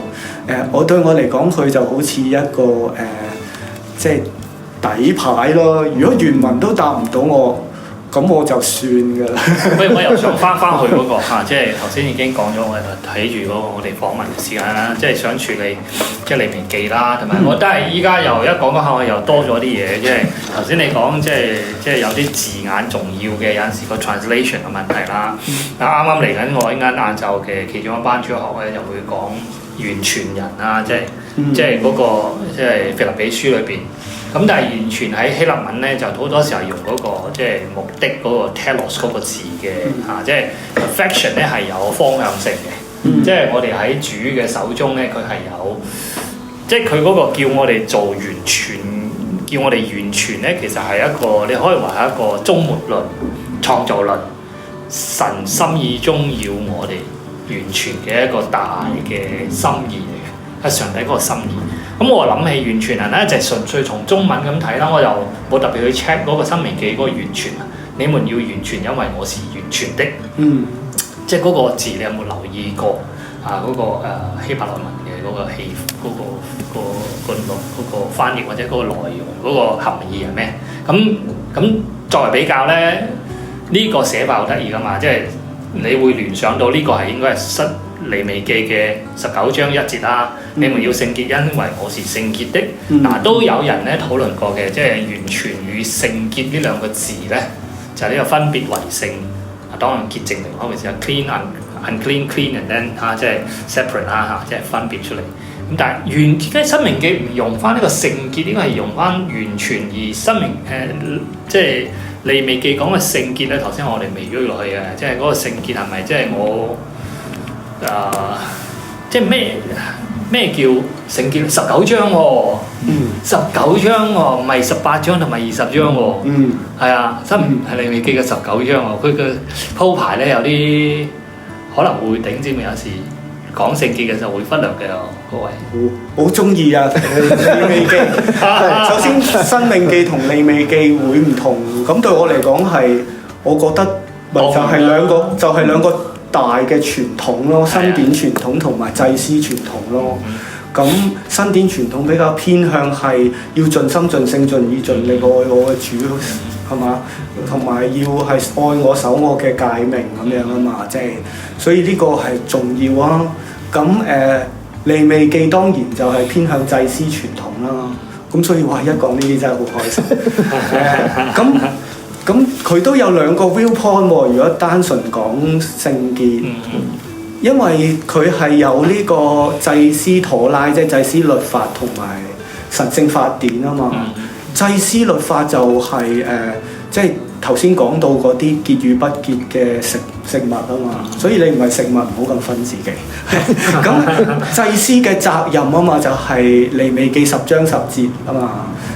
我對我嚟講，佢就好似一個即係底牌咯。如果原文都答唔到我，咁我就算㗎啦。我又想翻去嗰個即係頭先已經講咗，我睇住嗰個我哋訪問嘅時間啦，即係想處理即係利未記啦，同埋我覺得係依家又一講嗰下，我又多咗啲嘢，即係頭先你講即係有啲字眼重要嘅，有陣時個 translation 嘅問題啦。啱啱嚟緊我依間晏晝嘅其中一班主學咧，就會講完全人啦，即係嗰個即係腓立比書裏邊。咁但係完全喺希臘文咧，就好多時候用嗰個即係目的嗰個 telos 嗰個字嘅即係 perfection 咧係有方向性嘅，即係我哋喺主嘅手中咧，佢係有，即係佢嗰個叫我哋做完全，叫我哋完全咧，其實係一個你可以話係一個終末論、創造論，神心意中要我哋完全嘅一個大嘅心意嚟嘅，係上帝嗰個心意。咁我諗起完全人咧，就係純粹從中文咁睇啦，我又冇特別去 check 嗰個申命記嗰個完全啊。你們要完全，因為我是完全的。即係嗰個字，你有冇留意過嗰個希伯來文嘅嗰個氣嗰個翻譯或者嗰個內容嗰個含義係咩？咁作為比較咧，呢個寫法好得意噶嘛，即係你會聯想到呢個係應該係利未記嘅19章1節啦，你們要聖潔，因為我是聖潔的。都有人咧討論過嘅，即係完全與聖潔呢兩個字咧，就係呢個分別為聖。當然潔淨另外一回事，clean unclean clean and then 即係 separate 啦，即係分別出嚟。咁但係點解申命記唔用翻呢個聖潔？應該係用翻完全，而申命即係利未記講嘅聖潔咧。頭先我哋未追落去嘅，即係嗰個聖潔係咪即係我？即係咩叫聖潔？19章喎，19章喎，唔係18章同埋20章喎。係啊，真係利未記嘅19章喎。佢嘅鋪排咧有啲可能會頂尖，有時講聖潔嘅時候會忽略嘅各位。好中意啊！利未記，首先申命記同利未記會唔同，咁對我嚟講係，我覺得就係兩個。大嘅傳統咯，新典傳統同埋祭司傳統咯。咁新典傳統比較偏向係要盡心盡性盡意盡力愛我嘅主，係嘛？同埋要係愛我守我嘅誡命咁樣啊嘛，即係所以呢個係重要啊。咁利未記當然就係偏向祭司傳統啦。咁所以哇，一講呢啲真係好開心。咁佢都有兩個 viewpoint 喎。如果單純講聖潔，因為佢係有呢個祭司妥拉，即係祭司律法同埋神聖法典啊嘛。祭司律法就係即係頭先講到嗰啲潔與不潔嘅食物啊嘛，所以你唔係食物唔好咁分自己。咁祭司嘅責任啊嘛，就係利未記10章10節啊嘛，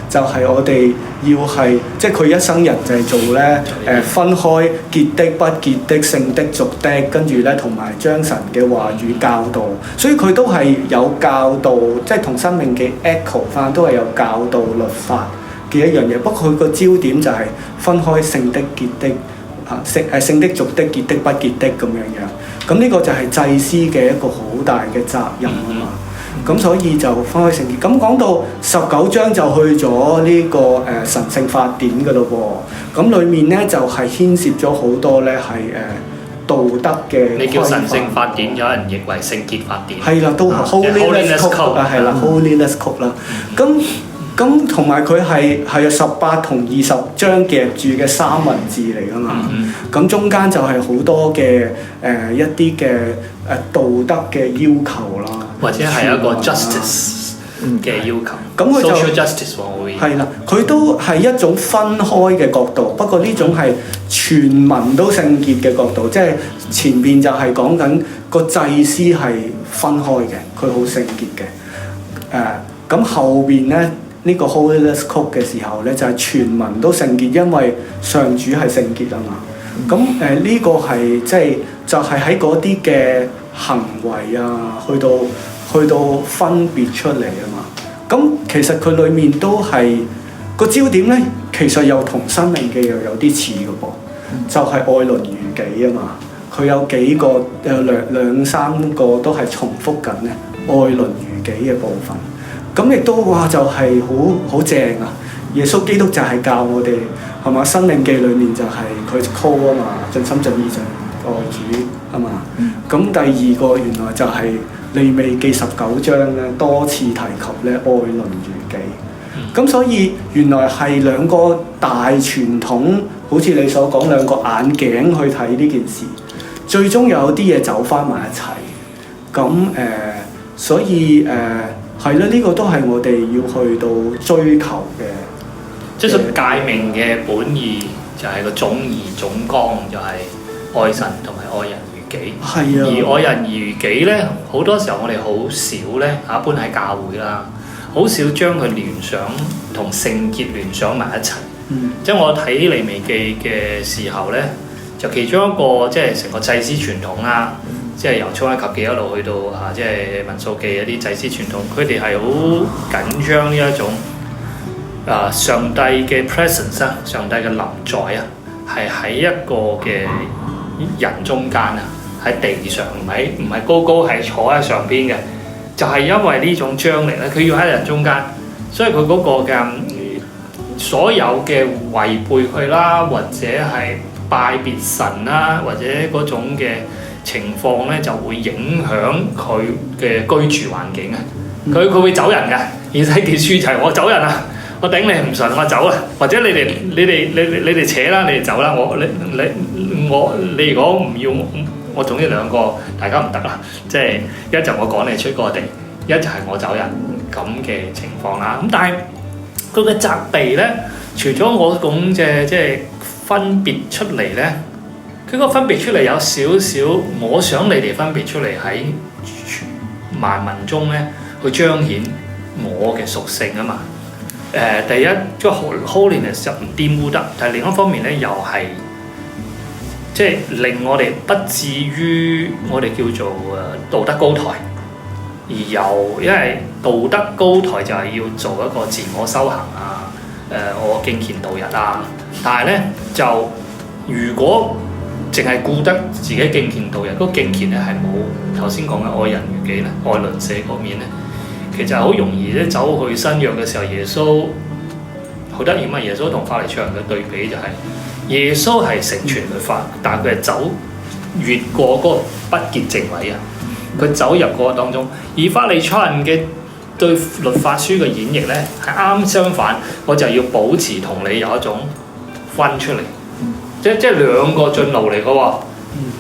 就係我哋要係即係佢一生人就係做咧分開潔的不潔的聖的俗的，跟住咧同埋將神嘅話語教導，所以佢都係有教導，即係同申命記 echo 翻都係有教導律法嘅一樣嘢。不過佢個焦點就係分開聖的潔的聖的俗的潔的不潔的咁樣樣。咁呢個就係祭司嘅一個好大嘅責任啊嘛。咁所以就分開聖潔。咁講到19章就去咗呢個神聖法典嘅咯喎。咁裡面咧就係牽涉咗好多咧係道德嘅。你叫神聖法典，有人譯為聖潔法典。係啦，都 Holiness Code 啊，係啦 Holiness Code 啦。咁同埋佢係18同20章夾住嘅三文治嚟㗎嘛。咁中間就係好多嘅一啲嘅道德嘅要求啦，或者係一個 justice 嘅要求。咁佢就 social justice 我會係啦，佢都係一種分開嘅角度，不過呢種係全民都聖潔嘅角度，即係前邊就係講緊個祭司係分開嘅，佢好聖潔嘅。咁後邊咧呢個 Holiness Code 嘅時候咧，就係全民都聖潔，因為上主係聖潔啊嘛。咁呢個係即係就係喺嗰啲嘅行為啊，去到分別出嚟啊嘛。咁其實佢裡面都係個焦點咧，其實又同申命記又有啲似嘅噃，就係愛鄰如己啊嘛。佢有幾個有兩三個都係重複緊咧愛鄰如己嘅部分。咁亦都話就係好正啊！耶穌基督就係教我哋係嘛，申命記裏面就係佢 call 啊嘛，盡心盡意盡愛主啊嘛。咁第二個原來就係利未記19章咧，多次提及咧愛鄰如己。咁所以原來係兩個大傳統，好似你所講兩個眼鏡去睇呢件事，最終有啲嘢走翻埋一齊。咁所以係啦，呢個都係我哋要去到追求嘅。即係誡命嘅本意就係個總義總綱，就係愛神同埋愛人如己。係啊。而愛人如己咧，好多時候我哋好少咧，一般喺教會啦，好少將佢聯想同聖潔聯想埋一齊。即係我睇利未記嘅時候咧，就其中一個即係成個祭司傳統啦。即係由出埃及記一路去到即係民數記一啲祭司傳統，佢哋係好緊張呢一種上帝嘅 presence 啊，上帝嘅臨在啊，係喺一個嘅人中間啊，喺地上，唔係高高係坐喺上邊嘅，就係因為呢種張力咧，佢要喺人中間，所以佢嗰個嘅所有嘅違背佢啦，或者係拜別神啦，或者嗰種嘅情況咧就會影響佢嘅居住環境啊！佢會走人㗎。以西結書就係我走人啊！我頂你唔順，我走啊！或者你哋扯啦，你哋走啦！你如果唔要我總之兩個大家唔得啦，即係一就我趕你出個地，一就係我走人咁嘅情況啦。咁但係佢嘅責備咧，除咗我講嘅即係分別出嚟咧。佢個分別出嚟有少少，我想你哋分別出嚟喺萬民中咧，去彰顯我嘅屬性啊嘛。第一個 holiness 就唔玷污得，但係另一方面咧，又係即係令我哋不至於我哋叫做道德高台，而又因為道德高台就係要做一個自我修行啊，我敬虔度日啊，但係咧就如果淨係顧得自己敬虔度日，嗰個敬虔咧係冇頭先講嘅愛人如己咧，愛鄰舍嗰面咧，其實好容易咧走去新約嘅時候，耶穌好得意嘛！耶穌同法利賽人嘅對比就係、是、耶穌係成全律法，但係佢係走越過嗰個不潔淨位啊，佢走入嗰個當中，而法利賽人嘅對律法書嘅演繹咧係啱相反，我就要保持同你有一種分出嚟。即係兩個進路嚟嘅喎，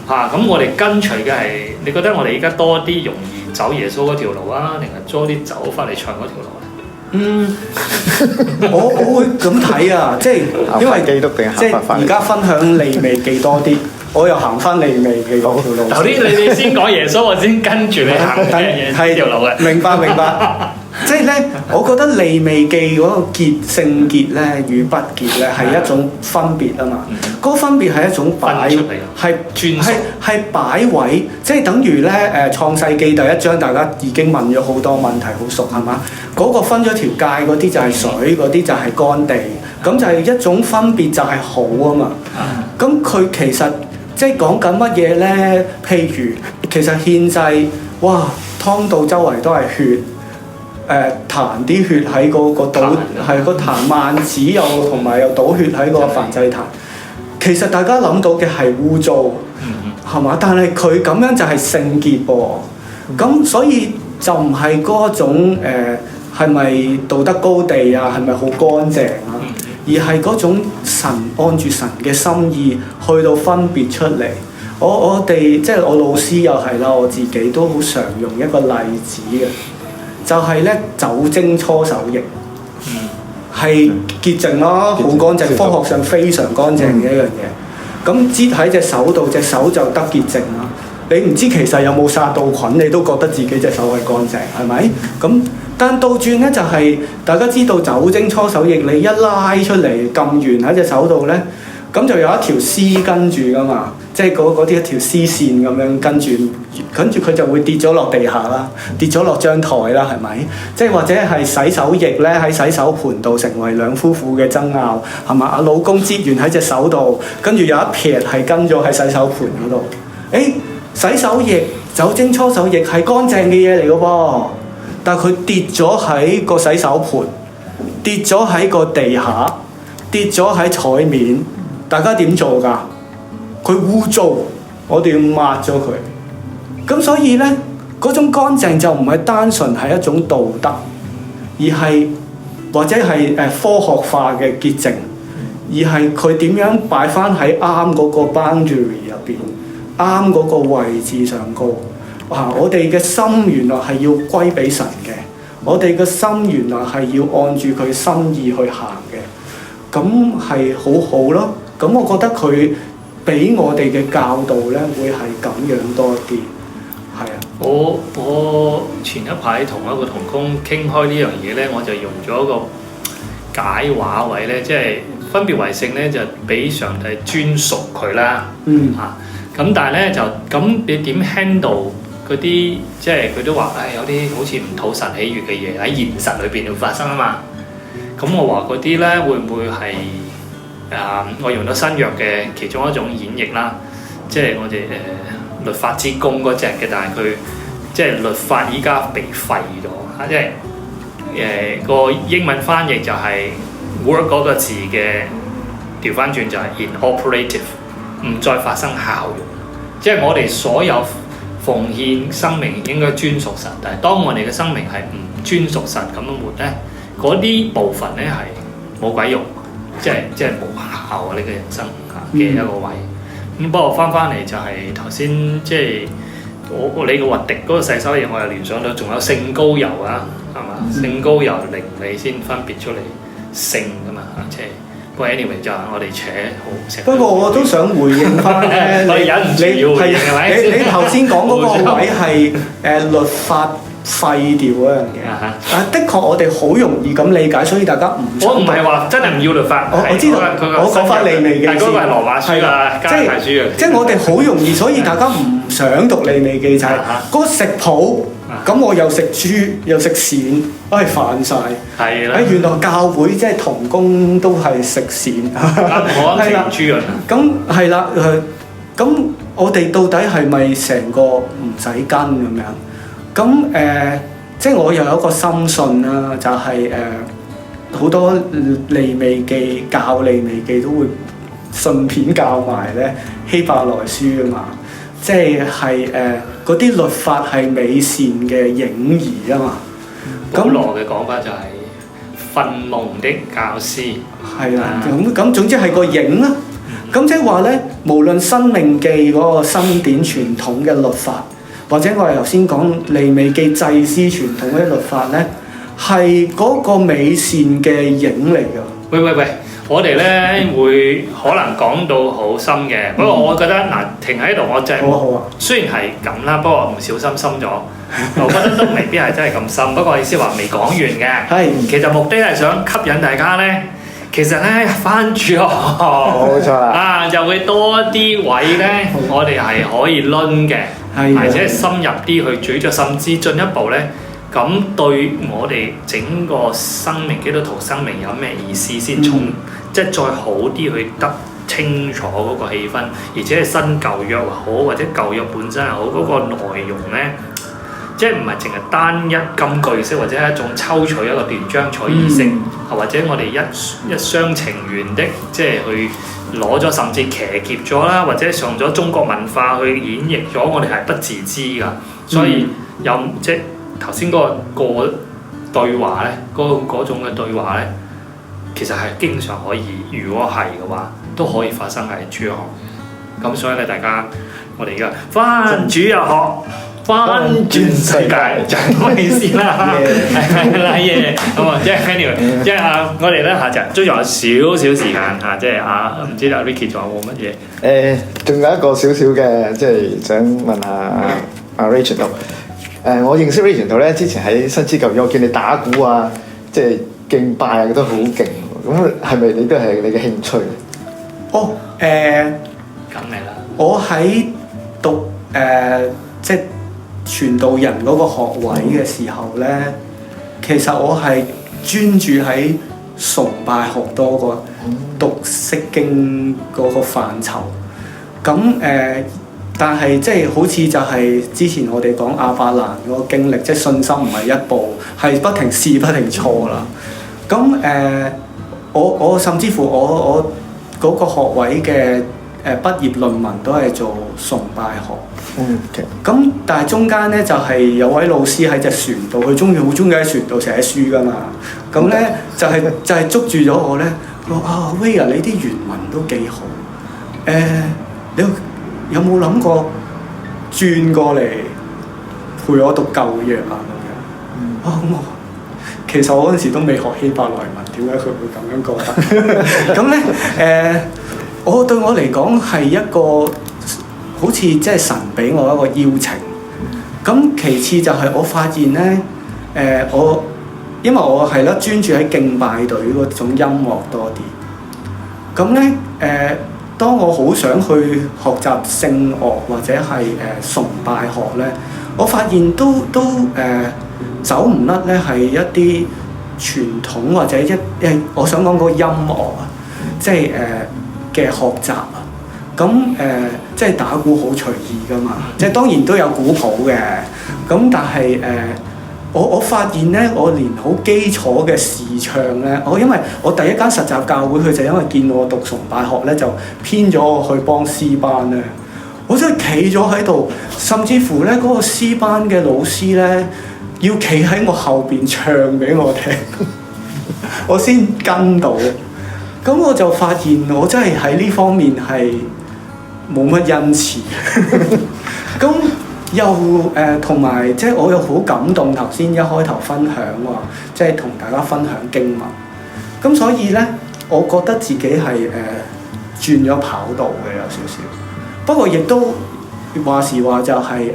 咁我哋跟隨嘅係，你覺得我哋而家多啲容易走耶穌嗰條路啊，定係多啲走法利賽嗰條路咧？我會咁睇啊，即係因為基督定即係而家分享利未記多啲，我又行翻利未記嗰條路。頭先你先講耶穌，我先跟住你行嘅條路嘅。明白。即係咧，我覺得利未記嗰個聖潔咧與不潔咧係一種分別啊嘛。嗰個分別係一種擺，係擺位，即係等於咧創世記第一章，大家已經問咗好多問題，好熟係嘛？嗰個分咗條界，嗰啲就係水，嗰啲就係乾地，咁就係一種分別，就係好啊嘛。咁佢其實即係講緊乜嘢咧？譬如其實獻祭，哇，湯到周圍都係血。彈啲血喺個倒係個壇幔子又同埋又倒血喺個燔祭壇，其實大家諗到嘅係污糟，係嘛？但係佢咁樣就係聖潔噃，咁所以就唔係嗰種係咪道德高地啊？係咪好乾淨啊？而係嗰種神按住神嘅心意去到分別出嚟。我哋即係我老師又係啦，我自己都好常用一個例子嘅。就係咧酒精搓手液，係潔淨啦，好乾淨，科學上非常乾淨嘅一樣嘢。咁擠喺隻手度，隻手就得潔淨啦。你唔知其實有冇殺到菌，你都覺得自己隻手係乾淨，係咪？咁但倒轉咧就係、大家知道酒精搓手液，你一拉出嚟撳完喺隻手度咧，咁就有一條絲跟住噶嘛，即係嗰啲一條絲線咁樣跟住佢就會跌咗落地下啦，跌咗落張台啦，係咪？即係或者係洗手液咧喺洗手盆度成為兩夫婦嘅爭拗，係嘛？阿老公擠完喺隻手度，跟住有一撇係跟咗喺洗手盆嗰度。洗手液、酒精搓手液係乾淨嘅嘢嚟嘅噃，但係佢跌咗喺個洗手盆，跌咗喺個地下，跌咗喺台面，大家點做㗎？佢污糟，我哋要抹咗佢。咁所以呢，嗰種乾淨就唔係單純係一種道德，而係或者係科學化嘅潔淨，而係佢點樣擺翻喺啱嗰個 boundary 入邊，啱嗰個位置上高。我哋嘅心原來係要歸俾神嘅，我哋嘅心原來係要按住佢心意去行嘅，咁係好好咯。咁我覺得佢俾我哋嘅教導呢，會係咁樣多啲。係啊，我前一排同一個同工傾開呢樣嘢咧，我就用咗一個解話位咧，即係分別為聖咧，就俾上帝專屬佢啦。咁但係咧就咁，你點 handle 嗰啲即係佢都話有啲好似唔討神喜悅嘅嘢喺現實裏邊會發生啊嘛。咁我話嗰啲咧會唔會係我用咗新約嘅其中一種演繹啦，即係我哋律法之功嗰隻嘅，但係佢即係律法依家被廢咗，即係個英文翻譯就係 work 嗰個字嘅調翻轉就係 inoperative， 唔再發生效用。即係我哋所有奉獻生命應該專屬神，但係當我哋嘅生命係唔專屬神咁樣活咧，嗰啲部分咧係冇鬼用，即係無效啊！呢個人生嘅一個位。咁不過翻嚟就係頭先，即係你個核滴嗰個洗手液，我又聯想到仲有聖膏油啊，係嘛？聖膏油令你先分別出嚟聖噶嘛，即係。不過 anyway 就係我哋扯好食。不過我都想回應翻咧，你頭先講嗰個位係律法廢掉嗰樣嘢。的確我哋好容易咁理解，所以大家唔。我唔係話真係唔要律法。我知道，我講翻利未記先。嗰個係羅馬書啦，加拉太書啊。即係我哋好容易，所以大家唔想讀利未記就係嗰個食譜。咁我又食豬又食鱔，煩晒。係啦。原來教會即係同工都係食鱔。我食豬啊。咁係啦，咁我哋到底係咪成個唔使跟咁樣？咁即係我又有一個深信啦，就係好多利未記教利未記都會順便教埋咧希伯來書啊嘛，即係嗰啲律法係美善嘅影兒啊嘛。保羅嘅講法就係訓蒙的教師。係啦，咁總之係個影啦。咁即係話咧，無論申命記嗰個新典傳統嘅律法，或者我哋頭先講利未記祭司傳統嗰啲律法咧，係嗰個美善嘅影嚟㗎。喂，我哋咧會可能講到好深嘅，不過我覺得嗱停喺度，我就係好啊，雖然係咁啦，不過唔小心深咗，我覺得都未必係真係咁深。不過意思話未講完嘅，係其實目的係想吸引大家咧。其實咧，返主學冇錯啦，啊，就會多啲位咧，我哋係可以攆嘅，或者深入啲去咀嚼，甚至進一步咧，咁對我哋整個生命基督徒生命有咩意思先即係再好啲去得清楚嗰個氣氛，而且係新舊約好，或者舊約本身又好，嗰個內容咧。即係唔係淨係單一金句式，或者係一種抽取一個斷章取義式，或者我哋一廂情願的，即係去攞咗甚至騎劫咗啦，或者上咗中國文化去演繹咗，我哋係不自知㗎。所以有即係頭先嗰個對話咧，嗰種嘅對話咧，其實係經常可以，如果係嘅話，都可以發生喺主日學。咁所以咧，大家我哋而家返主日學。翻轉世界就係咁嘅意思啦，係啦嘢，咁啊，即係 anyway，即係我哋咧下集都仲有少少時間嚇，即係唔知阿 Ricky 仲有冇乜嘢？仲有一個少少嘅，即係想問下阿 Rachel 度。我認識 Rachel 度咧，之前喺新知舊約，我見你打鼓啊，即係敬拜啊，都好勁。咁係咪你都係你嘅興趣？哦，梗係啦。我喺讀即係傳道人嗰個學位嘅時候咧，其實我係專注喺崇拜學多過讀釋經嗰個範疇。咁但係即係好似就係之前我哋講亞伯蘭嗰個經歷，即係信心唔係一步，係不停試不停錯啦。咁我甚至乎我嗰個學位嘅畢業論文都係做崇拜學。咁但係中間咧就係有位老師喺隻船度，佢好中意喺船度寫書噶嘛。咁咧就係捉住咗我咧，佢話威啊，你啲原文都幾好。你有冇諗過轉過嚟陪我讀舊約啊？咁樣咁我其實我嗰陣時都未學希伯來文，點解佢會咁樣覺得？咁咧對我嚟講係一個好似即係神俾我一個邀請。咁其次就係我發現咧，因為我係啦專注喺敬拜隊嗰種音樂多啲。咁咧當我好想去學習聖樂或者係崇拜學咧，我發現都走唔甩咧係一啲傳統或者我想講嗰個音樂啊，即係嘅學習啊。咁即係打鼓好隨意噶嘛，即係當然都有鼓譜嘅。咁但係我發現咧，我連好基礎嘅視唱咧，因為我第一間實習教會，佢就因為見我讀崇拜學咧，就編咗我去幫詩班咧。我真係企咗喺度，甚至乎咧嗰個詩班嘅老師咧，要企喺我後邊唱俾我聽，我先跟到。咁我就發現我真係喺呢方面係冇乜恩賜。咁又同埋即係我又好感動，頭先一開頭分享話，即係同大家分享經文。咁所以咧，我覺得自己係轉咗跑道嘅有少少。不過亦都話時話就係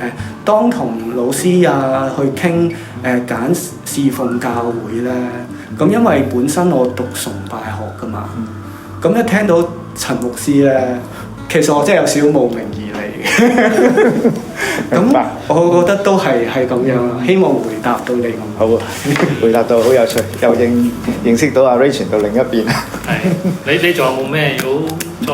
當同老師啊去傾揀侍奉教會咧，咁因為本身我讀崇拜學噶嘛，咁一聽到陳牧師咧，其實我真係有少少慕名而嚟。咁我覺得都係咁樣啦，希望回答到你咁。好啊，回答到好有趣，又認識到阿 Rachel 到另一邊。係，你仲有冇咩要？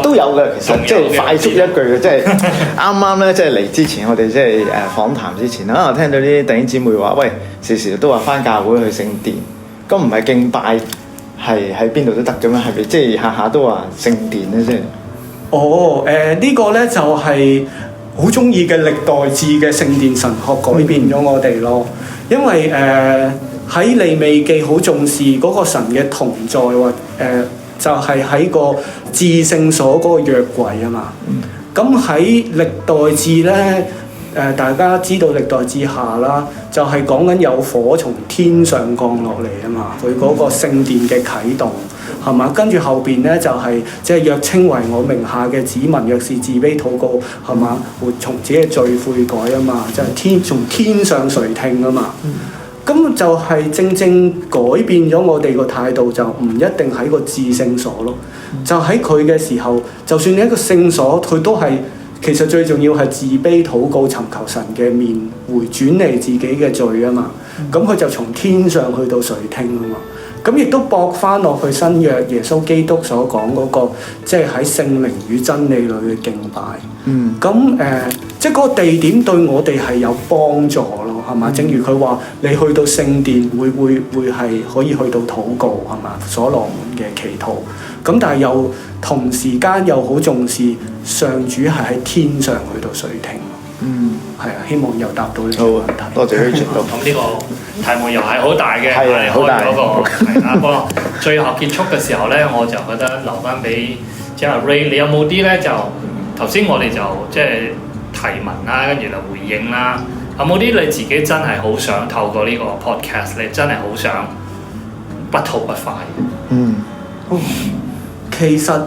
都有嘅，其實即係快速一句嘅，即係啱啱咧，即係嚟之前，我哋即係訪談之前我聽到啲弟兄姊妹話，喂，時時都話返教會去聖殿，咁唔係敬拜係喺邊度都得嘅咩？係咪即係下下都話聖殿咧先？呢個咧就係好中意嘅歷代志嘅聖殿神學改變咗我哋咯，因為喺利未記好重視嗰個神嘅同在或就係喺個至聖所嗰個約櫃啊嘛。咁喺歷代志咧，大家知道歷代志下啦，就係講緊有火從天上降落嚟啊嘛，佢嗰個聖殿嘅啟動係嘛，跟住後邊咧就係即係若稱為我名下嘅子民，若是自卑禱告係嘛，會從自己嘅罪悔改啊嘛，就係從天上垂聽啊嘛。咁就係正正改變咗我哋個態度，就唔一定喺個至聖所咯。就喺佢嘅時候，就算你一個聖所，佢都係其實最重要係自卑禱告，尋求神嘅面，回轉離自己嘅罪啊嘛。咁佢就從天上去到垂聽啊嘛。咁亦都駁翻落去新約耶穌基督所講嗰個，即係喺聖靈與真理裏嘅敬拜。即係嗰個地點對我哋係有幫助咯，係嘛？正如佢話，你去到聖殿會係可以去到禱告，係嘛？所羅門嘅祈禱。咁但係又同時間又好重視上主係喺天上去到垂聽。係啊，希望又答到呢個問題。多謝 Richard。咁呢個題目又係好大嘅，係好大嗰個係啊。不過最後結束嘅時候咧，我就覺得留翻俾即係 Ray，你有冇啲咧就頭先我哋就即係提問啦，跟住就回應啦。有冇啲你自己真係好想透過呢個 podcast，你真係好想不吐不快嘅？其實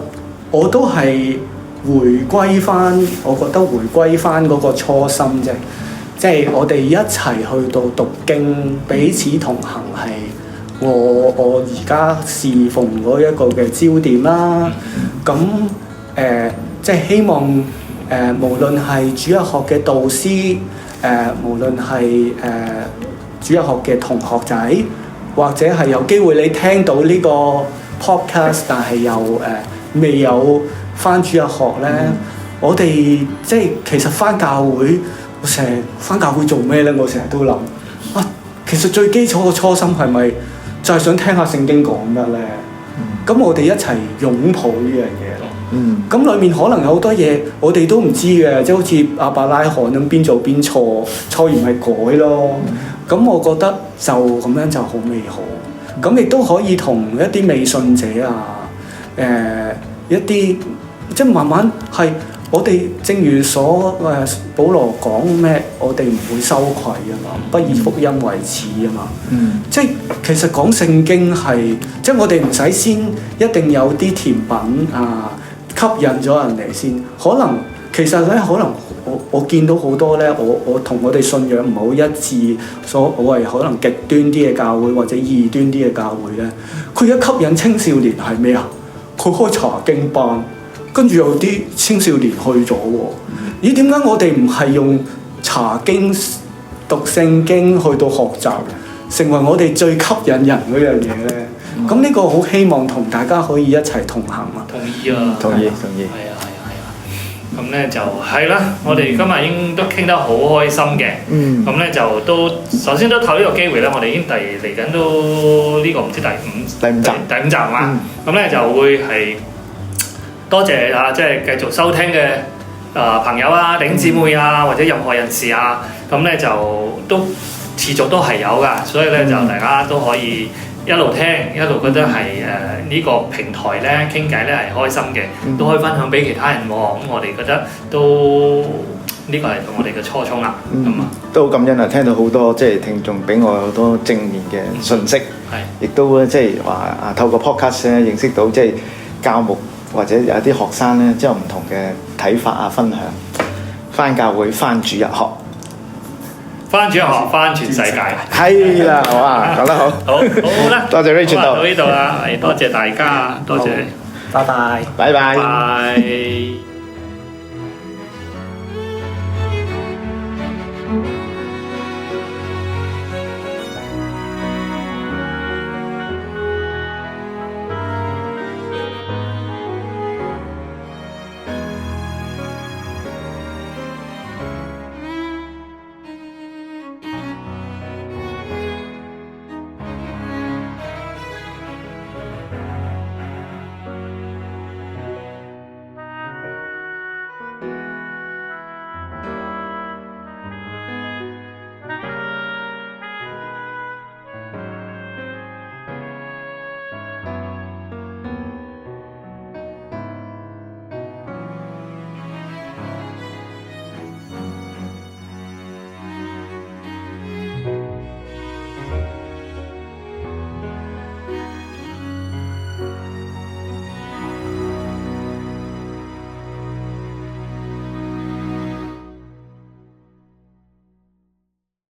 我都係回歸翻，我覺得回歸翻嗰個初心啫，即係我哋一齊去到讀經，彼此同行係我而家侍奉嗰一個嘅焦點啦。咁即係希望無論係主日學嘅導師，無論係主日學嘅同學仔，或者係有機會你聽到呢個 podcast， 但係又未有返主日學咧，我哋即係其實返教會，我成日返教會做咩咧？我成日都諗其實最基礎嘅初心係咪就係想聽下聖經講乜咧？咁我哋一齊擁抱呢樣嘢咯。咁裡面可能有好多嘢我哋都唔知嘅，即係好似亞伯拉罕咁，邊做邊錯，錯完咪改咯。咁我覺得就咁樣就好美好。咁亦都可以同一啲未信者啊，一啲即係慢慢係我哋正如保羅講咩，我哋唔會羞愧啊嘛，不以福音為恥啊嘛。即係其實講聖經係即係我哋唔使先一定有啲甜品啊吸引咗人嚟先，可能其實咧可能我見到好多咧，我同我哋信仰唔係好一致，所謂可能極端啲嘅教會或者異端啲嘅教會咧，佢一吸引青少年係咩啊？佢開查經班，跟住有啲青少年去咗喎。咦？點解我哋唔係用查經、讀聖經去到學習，成為我哋最吸引人嗰樣嘢咧？咁呢個好希望同大家可以一齊同行啊！同意啊！同意。係啊！咁咧就係啦，我哋今日已經都傾得好開心嘅。咁咧就都首先都透呢個機會咧，我哋已經嚟緊都呢個唔知第五集啦。咁咧就會係多謝啊，即係繼續收聽嘅朋友啊、弟兄姊妹啊，或者任何人士啊，咁咧就都持續都係有㗎，所以咧就大家都可以一路聽一路覺得係呢個平台咧傾偈咧係開心嘅，都可以分享俾其他人喎。咁我哋覺得都呢個係我哋嘅初衷啦。都好感恩啊！聽到好多即係聽眾俾我好多正面嘅信息，亦都即係話透過 podcast 咧認識到即係教牧或者有啲學生咧即係唔同嘅睇法啊，分享返教會返主日學。返主日學，返全世界。係啦，哇，講得好。好啦，多謝 Richard 到呢度啦，多謝大家，多謝，拜拜。拜拜。拜。